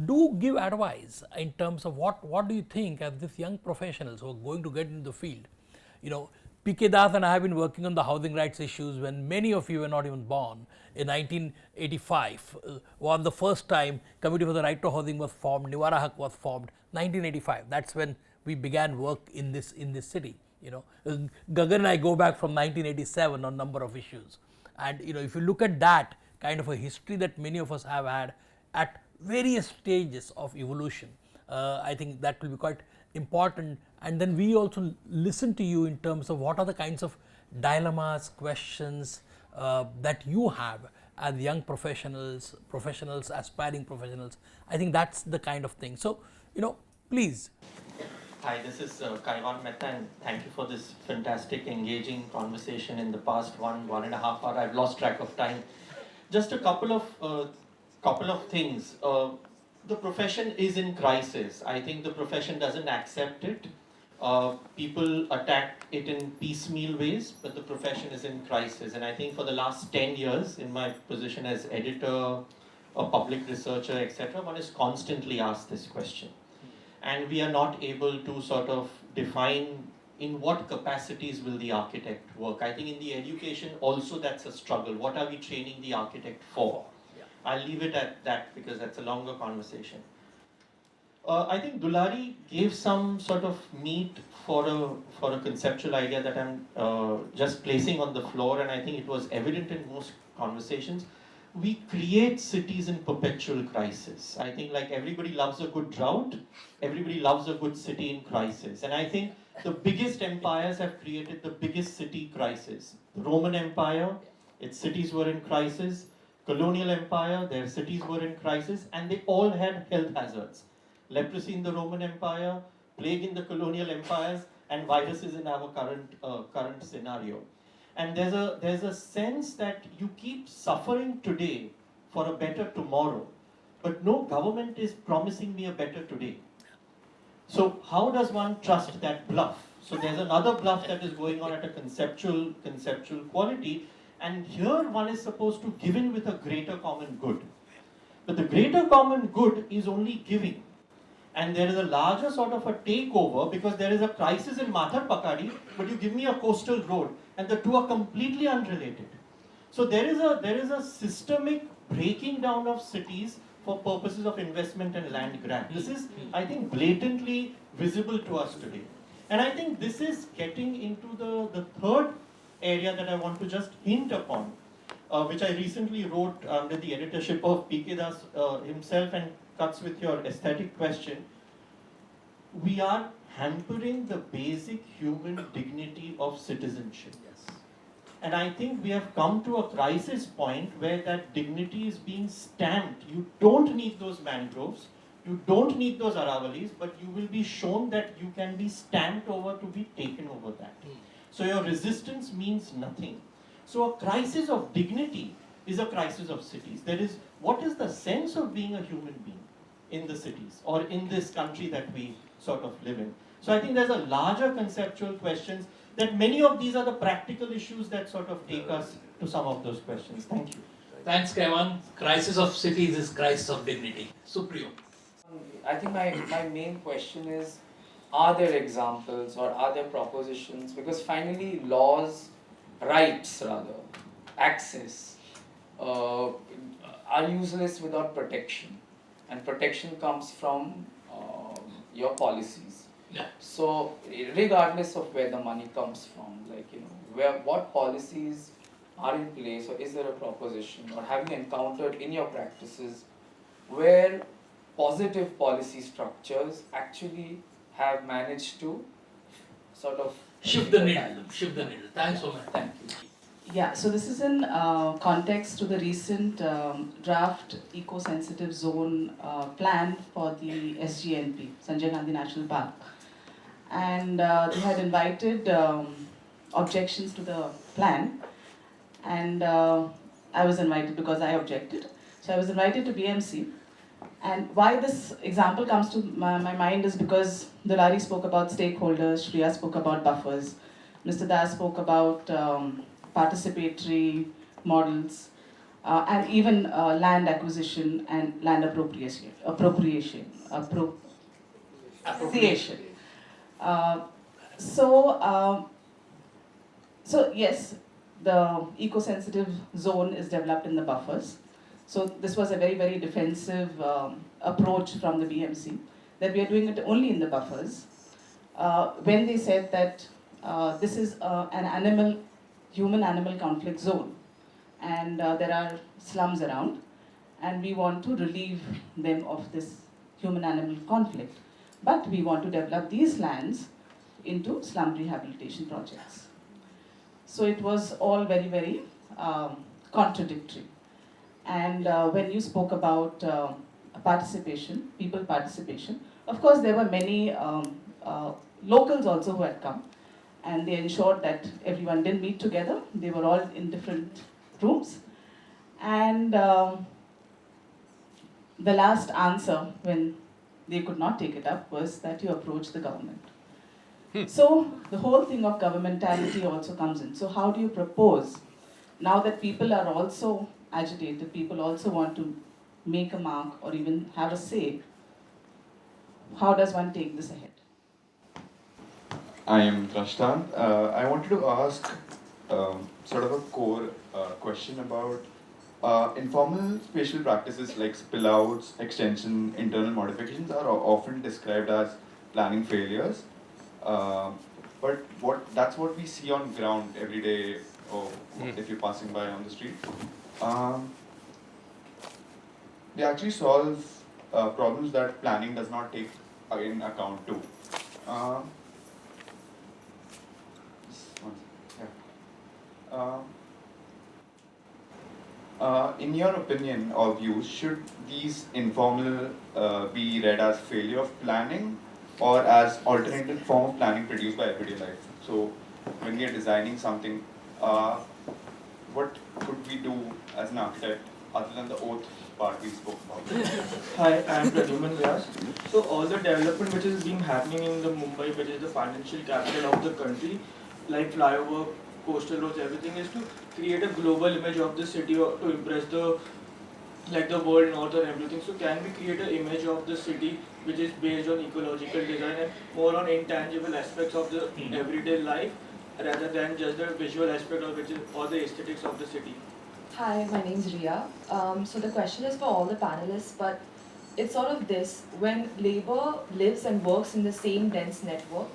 do give advice in terms of what do you think as these young professionals who are going to get into the field. You know, P.K. Das and I have been working on the housing rights issues when many of you were not even born. In 1985 was the first time Committee for the Right to Housing was formed, Nivara Haq was formed, 1985. That's when we began work in this city. You know, Gagan and I go back from 1987 on number of issues. And you know, if you look at that kind of a history that many of us have had at various stages of evolution, I think that will be quite important. And then we also listen to you in terms of what are the kinds of dilemmas, questions that you have as young professionals, aspiring professionals. I think that's the kind of thing. So, you know, please. Hi, this is Kaivan Mehta, and thank you for this fantastic, engaging conversation in the past 1.5 hours. I've lost track of time. Just a couple of things. The profession is in crisis. I think the profession doesn't accept it. People attack it in piecemeal ways, but the profession is in crisis. And I think for the last 10 years, in my position as editor, a public researcher, etc., one is constantly asked this question. And we are not able to sort of define in what capacities will the architect work. I think in the education also that's a struggle. What are we training the architect for? I'll leave it at that because that's a longer conversation. I think Dulari gave some sort of meat for a conceptual idea that I'm just placing on the floor, and I think it was evident in most conversations. We create cities in perpetual crisis. I think like everybody loves a good drought, everybody loves a good city in crisis. And I think the biggest empires have created the biggest city crisis. The Roman Empire, its cities were in crisis. Colonial Empire, their cities were in crisis, and they all had health hazards. Leprosy in the Roman Empire, plague in the colonial empires, and viruses in our current scenario. And there's a sense that you keep suffering today for a better tomorrow, but no government is promising me a better today. So how does one trust that bluff? So there's another bluff that is going on at a conceptual quality, and here one is supposed to give in with a greater common good. But the greater common good is only giving. And there is a larger sort of a takeover because there is a crisis in Mathar Pakadi, but you give me a coastal road, and the two are completely unrelated. So there is a systemic breaking down of cities for purposes of investment and land grab. This is, I think, blatantly visible to us today. And I think this is getting into the third area that I want to just hint upon, which I recently wrote under the editorship of P.K. Das himself, and cuts with your aesthetic question. We are hampering the basic human dignity of citizenship. Yes. And I think we have come to a crisis point where that dignity is being stamped. You don't need those mangroves, you don't need those Aravalis, but you will be shown that you can be stamped over to be taken over that. So your resistance means nothing. So a crisis of dignity is a crisis of cities. There is, what is the sense of being a human being in the cities or in this country that we sort of live in? So I think there's a larger conceptual questions that many of these are the practical issues that sort of take us to some of those questions. Thank you. Thanks, Kaiwan. Crisis of cities is crisis of dignity. Supriyo. I think my main question is, are there examples or are there propositions? Because finally laws, rights rather, access are useless without protection. And protection comes from your policies. Yeah. So regardless of where the money comes from, what policies are in place, or is there a proposition, or have you encountered in your practices where positive policy structures actually have managed to sort of Shift the needle. Shift the needle. Thanks so much. Thank you. Yeah, so this is in context to the recent draft eco-sensitive zone plan for the SGNP, Sanjay Gandhi National Park. And they had invited objections to the plan, and I was invited because I objected. So I was invited to BMC. And why this example comes to my mind is because Dulari spoke about stakeholders, Shriya spoke about buffers, Mr. Das spoke about participatory models, and even land acquisition and land appropriation. So yes, the eco-sensitive zone is developed in the buffers. So this was a very, very defensive approach from the BMC, that we are doing it only in the buffers. When they said that this is an human-animal conflict zone, and there are slums around, and we want to relieve them of this human-animal conflict. But we want to develop these lands into slum rehabilitation projects. So it was all very, very contradictory. And when you spoke about participation, people participation, of course there were many locals also who had come, and they ensured that everyone didn't meet together. They were all in different rooms. And the last answer, when they could not take it up, was that you approach the government. So the whole thing of governmentality also comes in. So how do you propose, now that people are also agitated, people also want to make a mark or even have a say, how does one take this ahead? I am Prashant. I wanted to ask sort of a core question about informal spatial practices like spillouts, extension, internal modifications are often described as planning failures. But that's what we see on ground every day, or if you're passing by on the street. They actually solve problems that planning does not take in account too. In your opinion or views, should these informal be read as failure of planning or as alternative form of planning produced by everyday life? So when we are designing something, what could we do as an architect other than the oath part we spoke about? Hi, I am Pradyuman Vyas. So all the development which is being happening in the Mumbai, which is the financial capital of the country, like flyover, coastal roads, everything is to create a global image of the city or to impress the world north and everything. So can we create an image of the city which is based on ecological design and more on intangible aspects of the everyday life rather than just the visual aspect of which is or the aesthetics of the city? Hi, my name is Riya. So the question is for all the panelists, but it's sort of this: when labor lives and works in the same dense network,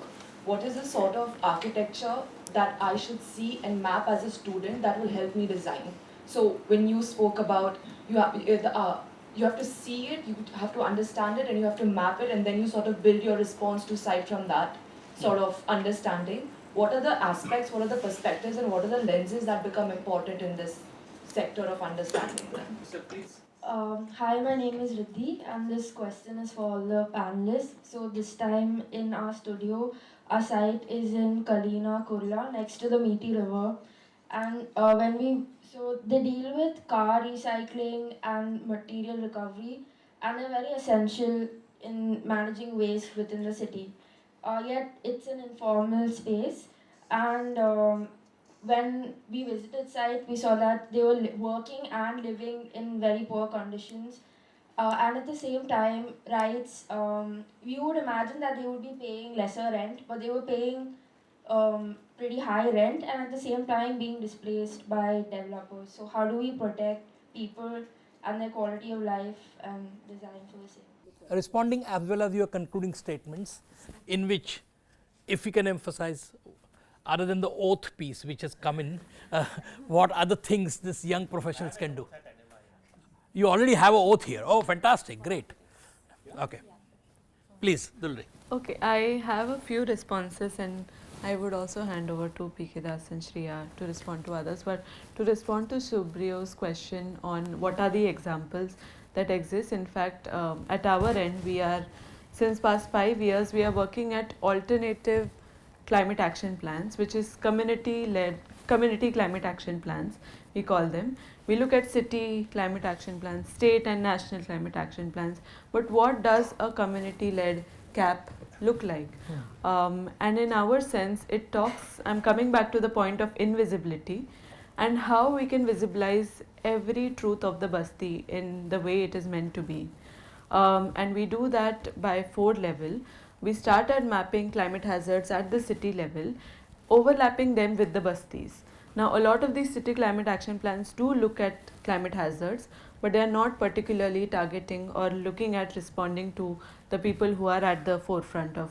what is the sort of architecture that I should see and map as a student that will help me design? So when you spoke about you have to see it, you have to understand it, and you have to map it, and then you sort of build your response to cite from that sort of understanding. What are the aspects, what are the perspectives, and what are the lenses that become important in this sector of understanding them? So please. Hi, my name is Riddhi, and this question is for all the panelists. So this time in our studio, our site is in Kalina, Kurla, next to the Meeti River. And So they deal with car recycling and material recovery, and they're very essential in managing waste within the city. Yet it's an informal space, and when we visited site, we saw that they were working and living in very poor conditions. And at the same time, rights, you would imagine that they would be paying lesser rent, but they were paying pretty high rent and at the same time being displaced by developers. So how do we protect people and their quality of life and design for the same? Responding as well as your concluding statements, in which, if we can emphasize, other than the oath piece which has come in, what other things these young professionals can do? You already have an oath here. Oh, fantastic, great. Okay, please, Dulari. Okay, I have a few responses, and I would also hand over to PK Das and Shriya to respond to others. But to respond to Subriyo's question on what are the examples that exist, in fact, at our end, we are, since past 5 years, we are working at alternative climate action plans, which is community-led, community climate action plans, we call them. We look at city climate action plans, state and national climate action plans, but what does a community-led CAP look like? And in our sense, it talks, I'm coming back to the point of invisibility and how we can visibilize every truth of the Basti in the way it is meant to be. And we do that by 4 levels. We started mapping climate hazards at the city level, overlapping them with the Bastis. Now, a lot of these city climate action plans do look at climate hazards, but they are not particularly targeting or looking at responding to the people who are at the forefront of,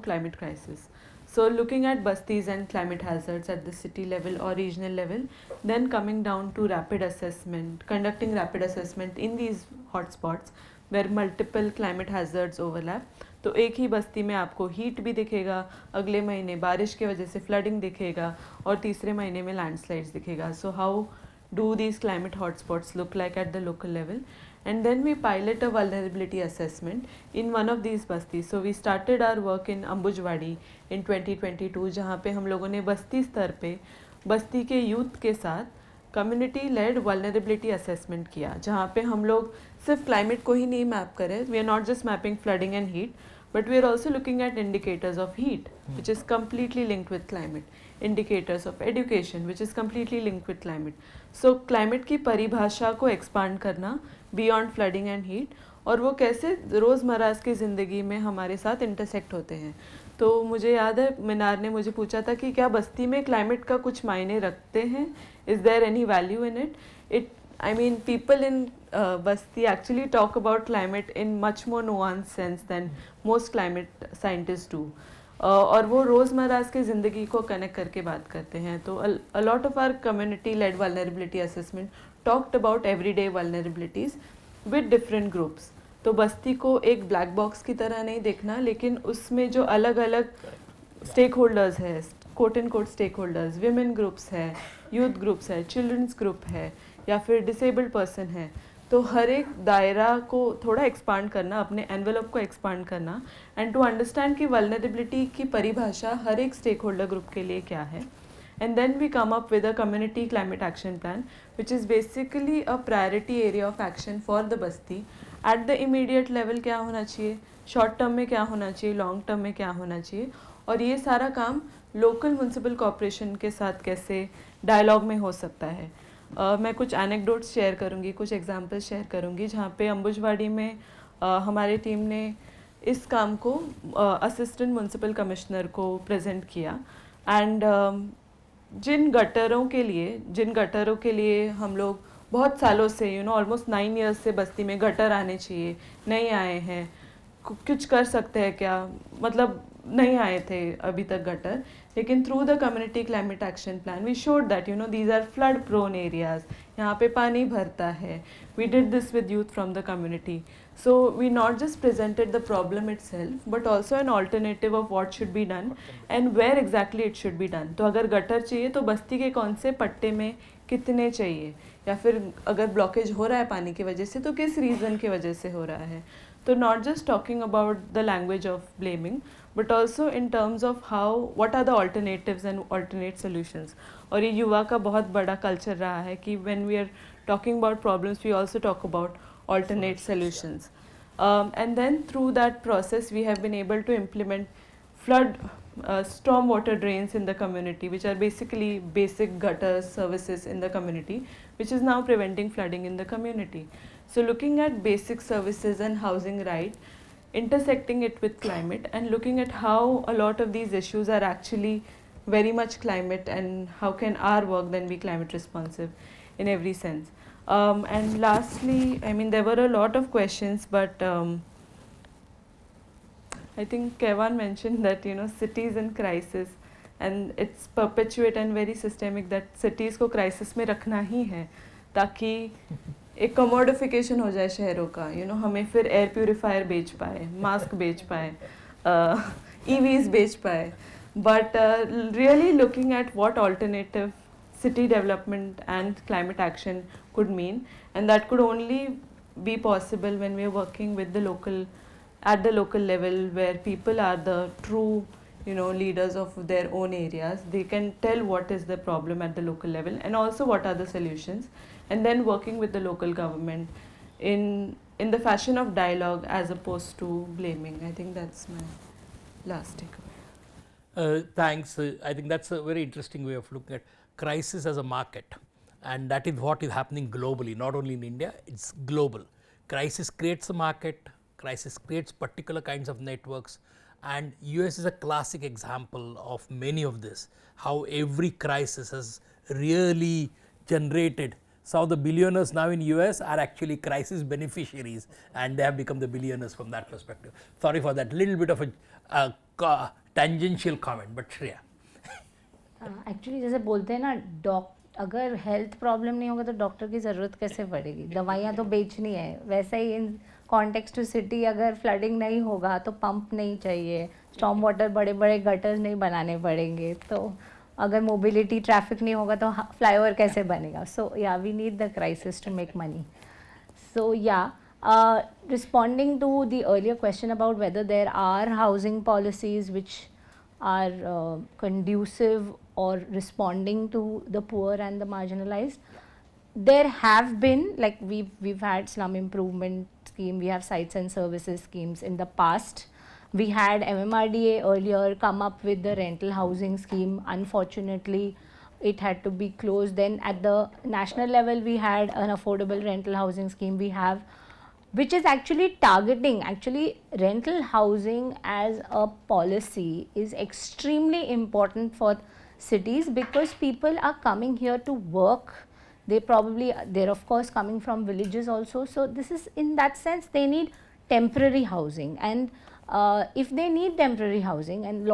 climate crisis. So, looking at Bastis and climate hazards at the city level or regional level, then coming down to rapid assessment, conducting rapid assessment in these hotspots where multiple climate hazards overlap. तो एक ही बस्ती में आपको heat भी दिखेगा, अगले महीने बारिश की वजह से फ्लडिंग दिखेगा और तीसरे महीने में लैंडस्लाइड्स दिखेगा. So how do these climate hotspots look like at the local level? And then we pilot a vulnerability assessment in one of these bastis. So we started our work in Ambujwadi in 2022, जहाँ पे हम लोगों ने बस्ती स्तर पे बस्ती के youth के साथ कम्युनिटी लेड वल्नरेबिलिटी असेसमेंट किया, जहाँ पे हम लोग सिर्फ क्लाइमेट को ही नहीं मैप करें. We are not just mapping flooding and heat, but we are also looking at indicators of heat, which is completely linked with climate, indicators of education, which is completely linked with climate. So climate की परिभाषा को expand करना beyond flooding and heat, और वो कैसे रोज़मर्रा की ज़िंदगी में हमारे साथ intersect होते हैं. तो मुझे याद है मिनार ने मुझे पूछा था कि क्या बस्ती में क्लाइमेट का कुछ मायने रखते हैं, is there any value in it? I mean, people in Basti actually talk about climate in much more nuanced sense than most climate scientists do. और वो रोज़मर्रा की ज़िंदगी को कनेक्ट करके बात करते हैं. तो a lot of our community-led vulnerability assessment talked about everyday vulnerabilities with different groups. तो बस्ती को एक ब्लैक बॉक्स की तरह नहीं देखना, लेकिन उसमें जो अलग अलग स्टेक होल्डर्स है, quote and quote stakeholders, women groups है, यूथ ग्रुप्स है, चिल्ड्रंस ग्रुप है, या फिर डिसेबल्ड पर्सन है, तो हर एक दायरा को थोड़ा एक्सपांड करना, अपने एनवेलप को एक्सपांड करना, एंड टू अंडरस्टैंड कि वल्नरेबिलिटी की परिभाषा हर एक स्टेक होल्डर ग्रुप के लिए क्या है. And then we come up with a community climate action plan which is basically a priority area of action for the basti. At the immediate level क्या होना चाहिए, शॉर्ट टर्म में क्या होना चाहिए, लॉन्ग टर्म में क्या होना चाहिए, और ये सारा काम लोकल म्यूनसिपल कॉर्पोरेशन के साथ कैसे डायलॉग में हो सकता है. मैं कुछ एनेक्डोट्स शेयर करूँगी, कुछ एग्जांपल्स शेयर करूँगी, जहाँ पे अंबुजवाड़ी में हमारे टीम ने इस काम को असिस्टेंट म्यूनसिपल कमिश्नर को प्रेजेंट किया. एंड जिन गटरों के लिए हम लोग बहुत सालों से ऑलमोस्ट 9 years से बस्ती में गटर आने चाहिए, नहीं आए हैं, कुछ कर सकते हैं क्या, मतलब नहीं आए थे अभी तक गटर. लेकिन through the community climate action plan we showed that these are flood prone areas, यहाँ पे पानी भरता है. We did this with youth from the community. So we not just presented the problem itself, but also an alternative of what should be done and where exactly it should be done. तो अगर gutter चाहिए तो बस्ती के कौन से पट्टे में कितने चाहिए, या फिर अगर ब्लॉकेज हो रहा है पानी की वजह से तो किस रीज़न की वजह से हो रहा है. So not just talking about the language of blaming, but also in terms of how, what are the alternatives and alternate solutions. और ये युवा का बहुत बड़ा culture रहा है कि when we are talking about problems, we also talk about alternate solutions. And then through that process, we have been able to implement flood storm water drains in the community, which are basically basic gutter services in the community, which is now preventing flooding in the community. So looking at basic services and housing right, intersecting it with climate, and looking at how a lot of these issues are actually very much climate, and how can our work then be climate responsive in every sense. And lastly, I mean, there were a lot of questions, but I think Kevan mentioned that, you know, cities in crisis, and it's perpetuate and very systemic that cities को crisis में रखना ही है ताकि एक commodification हो जाए शहरों का, you know, हमें फिर air purifier बेच पाए, mask बेच पाए, EVs बेच पाए, but really looking at what alternative city development and climate action could mean, and that could only be possible when we are working with the local, at the local level, where people are the true, you know, leaders of their own areas. They can tell what is the problem at the local level and also what are the solutions, and then working with the local government in the fashion of dialogue as opposed to blaming. I think that's my last takeaway. Thanks. I think that's a very interesting way of looking at crisis as a market, and that is what is happening globally, not only in India, it's global. Crisis creates a market, crisis creates particular kinds of networks, and US is a classic example of many of this, how every crisis has really generated. So the billionaires now in US are actually crisis beneficiaries, and they have become the billionaires from that perspective. Sorry for that little bit of a tangential comment, but Shriya. Actually जैसे बोलते हैं ना, अगर health problem नहीं होगा तो doctor की ज़रूरत कैसे पड़ेगी, दवाइयाँ तो बेचनी है. वैसे ही इन कॉन्टेक्स्ट टू सिटी अगर फ्लडिंग नहीं होगा तो पंप नहीं चाहिए, स्टॉर्म वाटर बड़े बड़े गटर्स नहीं बनाने पड़ेंगे, तो अगर मोबिलिटी ट्रैफिक नहीं होगा तो फ्लाईओवर कैसे बनेगा. So yeah we need the crisis to make money. So yeah responding to the earlier question about whether there are housing policies which are conducive or responding to the poor and the marginalized, there have been, like we've had slum improvement scheme, we have sites and services schemes in the past. We had MMRDA earlier come up with the rental housing scheme. Unfortunately, it had to be closed. Then at the national level, we had an affordable rental housing scheme. We have, which is actually targeting, actually rental housing as a policy is extremely important for cities because people are coming here to work. They're of course coming from villages also. So this is, in that sense, they need temporary housing. And if they need temporary housing, and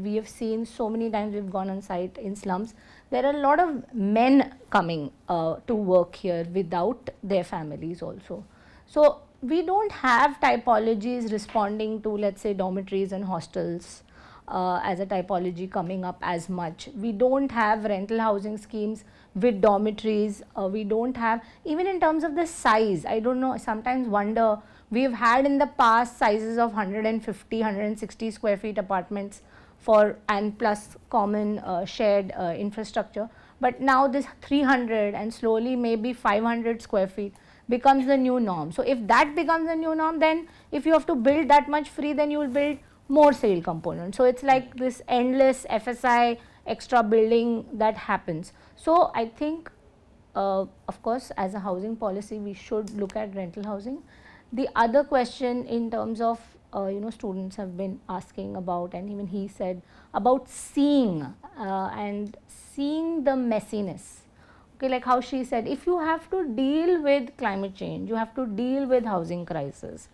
we have seen so many times, we've gone on site in slums, there are a lot of men coming to work here without their families also. So we don't have typologies responding to, let's say, dormitories and hostels as a typology coming up as much. We don't have rental housing schemes with dormitories. We don't have, even in terms of the size, I don't know, sometimes wonder, we've had in the past sizes of 150, 160 square feet apartments for, and plus common shared infrastructure. But now this 300 and slowly maybe 500 square feet becomes the new norm. So if that becomes the new norm, then if you have to build that much free, then you will build more sale components. So it's like this endless FSI extra building that happens. So I think, of course, as a housing policy, we should look at rental housing. The other question in terms of, students have been asking about, and even he said about seeing and seeing the messiness. Okay, like how she said, if you have to deal with climate change, you have to deal with housing crisis.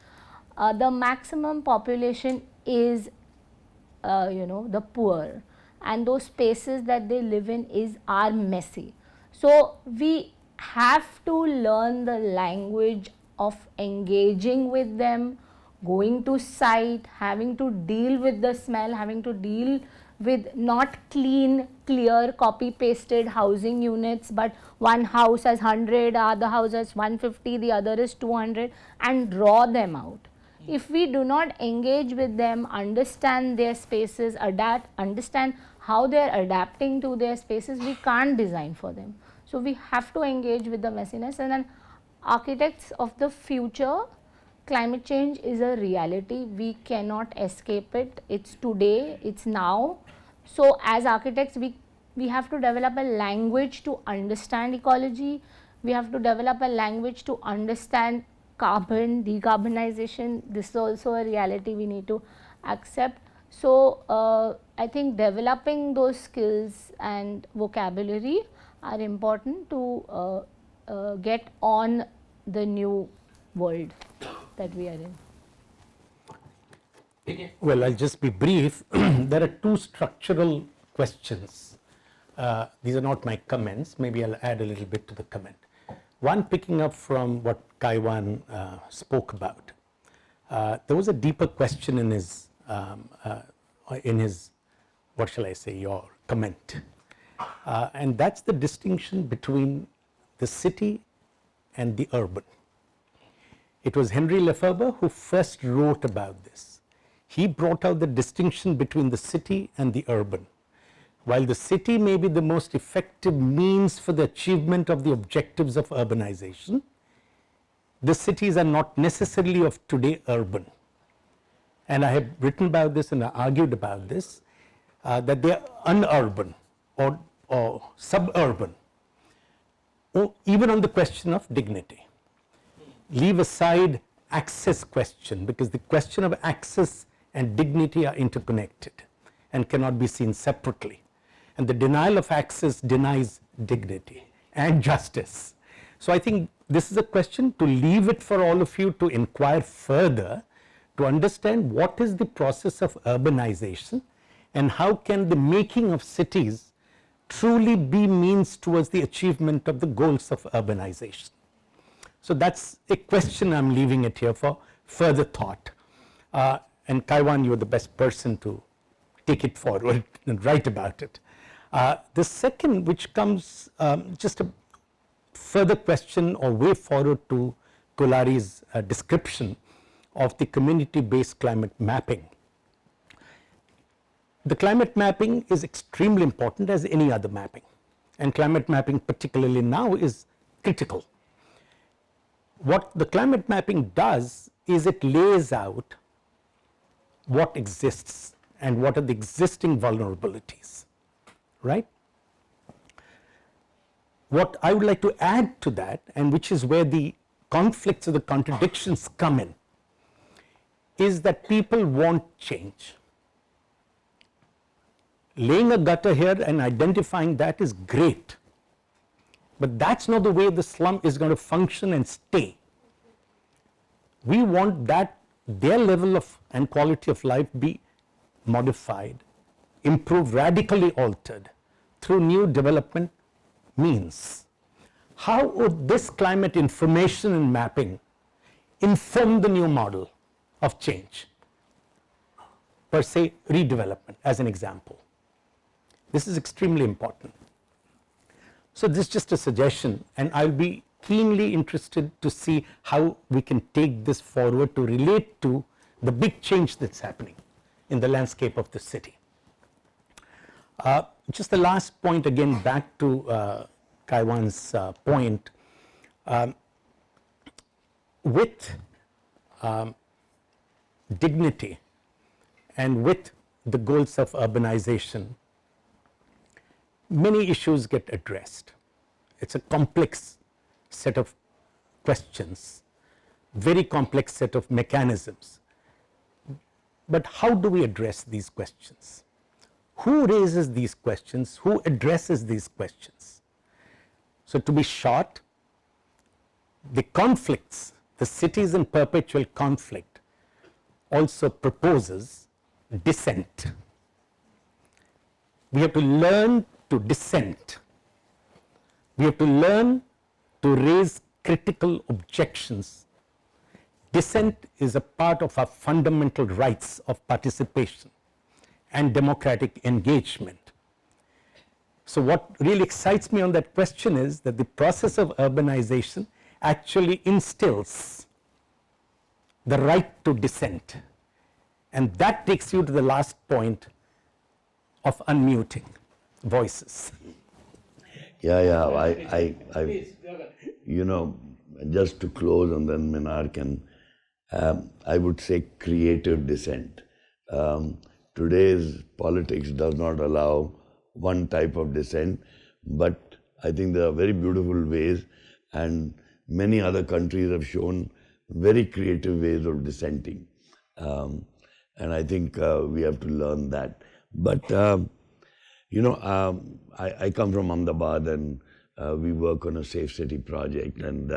The maximum population is, the poor, and those spaces that they live in are messy. So we have to learn the language of engaging with them, going to site, having to deal with the smell, having to deal with not clean, clear, copy pasted housing units, but one house has 100, other house has 150, the other is 200, and draw them out. If we do not engage with them, understand their spaces, understand how they are adapting to their spaces, we can't design for them. So we have to engage with the messiness, and then architects of the future, climate change is a reality. We cannot escape it. It's today, it's now. So as architects, we have to develop a language to understand ecology. We have to develop a language to understand carbon, decarbonization. This is also a reality we need to accept. So I think developing those skills and vocabulary are important to get on the new world that we are in. Well, I'll just be brief. There are two structural questions. These are not my comments. Maybe I'll add a little bit to the comment. One, picking up from what Kaiwan spoke about. There was a deeper question in his, what shall I say, your comment. And that's the distinction between the city and the urban. It was Henri Lefebvre who first wrote about this. He brought out the distinction between the city and the urban. While the city may be the most effective means for the achievement of the objectives of urbanization, the cities are not necessarily of today urban. And I have written about this and I argued about this, that they are unurban or suburban, or even on the question of dignity. Leave aside access question, because the question of access and dignity are interconnected and cannot be seen separately. And the denial of access denies dignity and justice. So I think this is a question to leave it for all of you to inquire further, to understand what is the process of urbanization and how can the making of cities truly be means towards the achievement of the goals of urbanization. So that's a question I'm leaving it here for further thought. And Kaiwan, you're the best person to take it forward and write about it. The second, which comes just a further question or way forward to Dulari's description of the community-based climate mapping. The climate mapping is extremely important as any other mapping, and climate mapping particularly now is critical. What the climate mapping does is it lays out what exists and what are the existing vulnerabilities, right? What I would like to add to that, and which is where the conflicts or the contradictions come in, is that people want change. Laying a gutter here and identifying that is great, but that's not the way the slum is going to function and stay. We want that their level of and quality of life be modified, improved, radically altered through new development means. How would this climate information and mapping inform the new model of change? Per se, redevelopment as an example. This is extremely important. So this is just a suggestion, and I'll be keenly interested to see how we can take this forward to relate to the big change that's happening in the landscape of the city. Just the last point, again back to Kaiwan's point, with dignity and with the goals of urbanization, many issues get addressed. It's a complex set of questions, very complex set of mechanisms. But how do we address these questions? Who raises these questions? Who addresses these questions? So to be short, the conflicts, the cities in perpetual conflict also proposes dissent. We have to learn to dissent. We have to learn to raise critical objections. Dissent is a part of our fundamental rights of participation, and democratic engagement. So what really excites me on that question is that the process of urbanization actually instills the right to dissent, and that takes you to the last point of unmuting voices. You know, just to close, and then Minar can, I would say creative dissent. Today's politics does not allow one type of dissent, but I think there are very beautiful ways, and many other countries have shown very creative ways of dissenting. And I think we have to learn that. But, you know, I come from Ahmedabad, and we work on a safe city project, and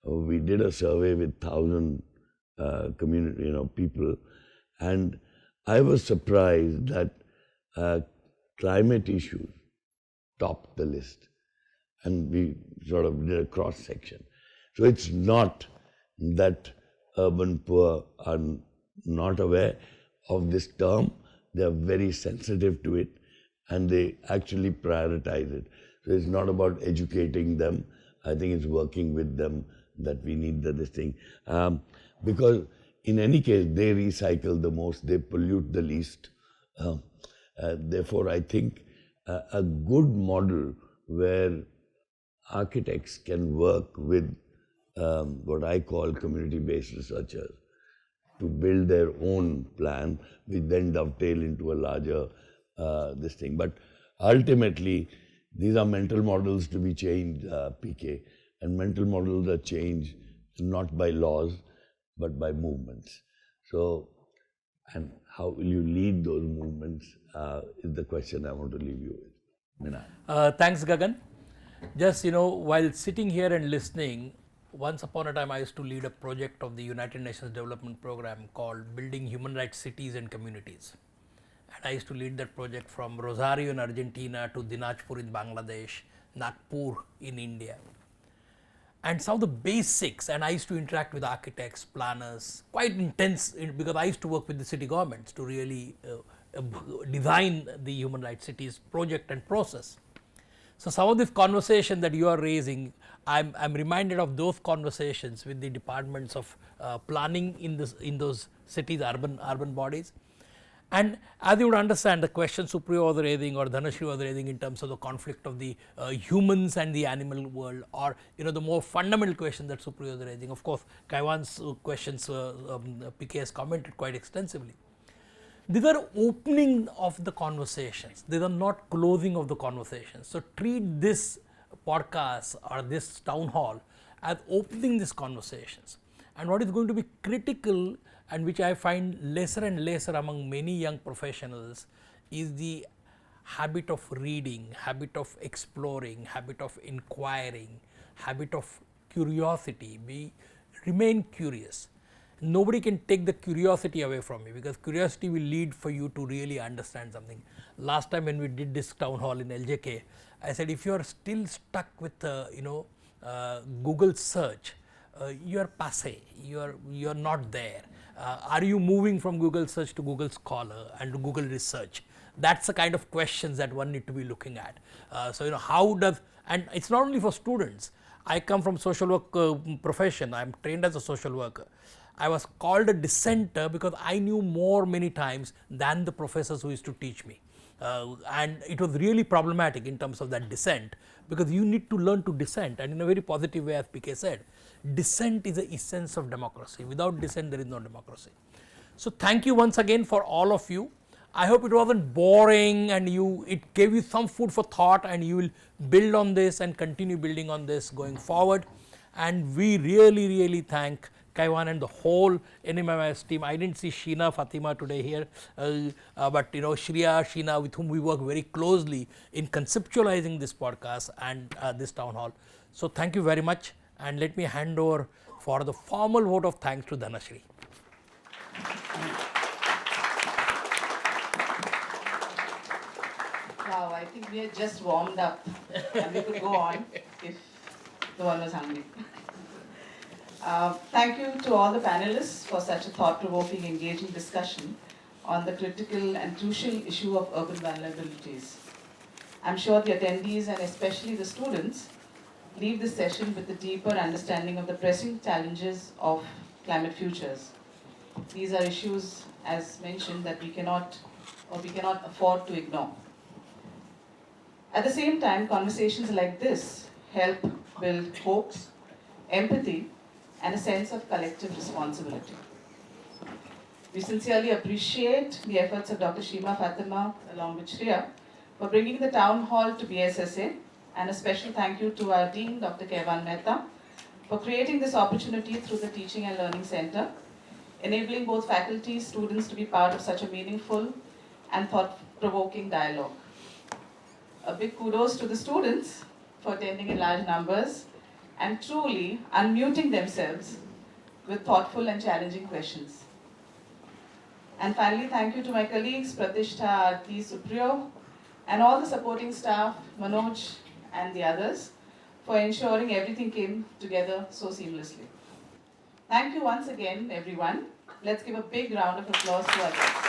we did a survey with 1,000 community, people, and I was surprised that climate issues topped the list, and we sort of did a cross section. So it's not that urban poor are not aware of this term; they are very sensitive to it, and they actually prioritize it. So it's not about educating them. I think it's working with them that we need this thing. Because in any case, they recycle the most, they pollute the least. Therefore, I think a good model where architects can work with what I call community-based researchers to build their own plan, which then dovetail into a larger this thing. But ultimately, these are mental models to be changed, PK, and mental models are changed not by laws, but by movements. So, and how will you lead those movements is the question I want to leave you with. Minar. Thanks, Gagan. Just, while sitting here and listening, once upon a time I used to lead a project of the United Nations Development Program called Building Human Rights Cities and Communities. And I used to lead that project from Rosario in Argentina to Dinajpur in Bangladesh, Nagpur in India. And some of the basics, and I used to interact with architects, planners, quite intense, because I used to work with the city governments to really design the human rights cities project and process. So some of this conversation that you are raising, I'm reminded of those conversations with the departments of planning in those cities, urban bodies. And as you would understand, the question Supriya was raising or Dhanashree was raising in terms of the conflict of the humans and the animal world, or the more fundamental question that Supriya was raising. Of course, Kaiwan's questions, PK has commented quite extensively. These are opening of the conversations. These are not closing of the conversations. So treat this podcast or this town hall as opening these conversations. And what is going to be critical, and which I find lesser and lesser among many young professionals, is the habit of reading, habit of exploring, habit of inquiring, habit of curiosity. Remain curious. Nobody can take the curiosity away from you, because curiosity will lead for you to really understand something. Last time when we did this town hall in LJK, I said if you are still stuck with Google search, you are passé, you are not there. Are you moving from Google search to Google Scholar and to Google research? That's the kind of questions that one need to be looking at. So how does, and it's not only for students. I come from social work profession. I'm trained as a social worker. I was called a dissenter because I knew more many times than the professors who used to teach me. And it was really problematic in terms of that dissent, because you need to learn to dissent, and in a very positive way, as PK said, dissent is the essence of democracy. Without dissent, there is no democracy. So thank you once again for all of you. I hope it wasn't boring, and it gave you some food for thought, and you will build on this and continue building on this going forward. And we really, really thank Kaiwan and the whole NMIMS team. I didn't see Sheena, Fatima today here, but Shriya, Sheena, with whom we work very closely in conceptualizing this podcast and this town hall. So thank you very much, and let me hand over for the formal vote of thanks to Dhanashree. Wow, I think we had just warmed up and we could go on if the one was hungry. Thank you to all the panelists for such a thought-provoking, engaging discussion. on the critical and crucial issue of urban vulnerabilities. I'm sure the attendees and especially the students leave this session with a deeper understanding of the pressing challenges of climate futures. These are issues, as mentioned, that we cannot afford to ignore. At the same time, conversations like this help build hopes, empathy, and a sense of collective responsibility. We sincerely appreciate the efforts of Dr. Shriya Bhatia along with Shriya for bringing the town hall to BSSA, and a special thank you to our Dean, Dr. Gagan Mehta, for creating this opportunity through the Teaching and Learning Center, enabling both faculty, students to be part of such a meaningful and thought-provoking dialogue. A big kudos to the students for attending in large numbers and truly unmuting themselves with thoughtful and challenging questions. And finally, thank you to my colleagues, Pratishtha, Aarti, Supriyo, and all the supporting staff, Manoj and the others, for ensuring everything came together so seamlessly. Thank you once again, everyone. Let's give a big round of applause to our guests.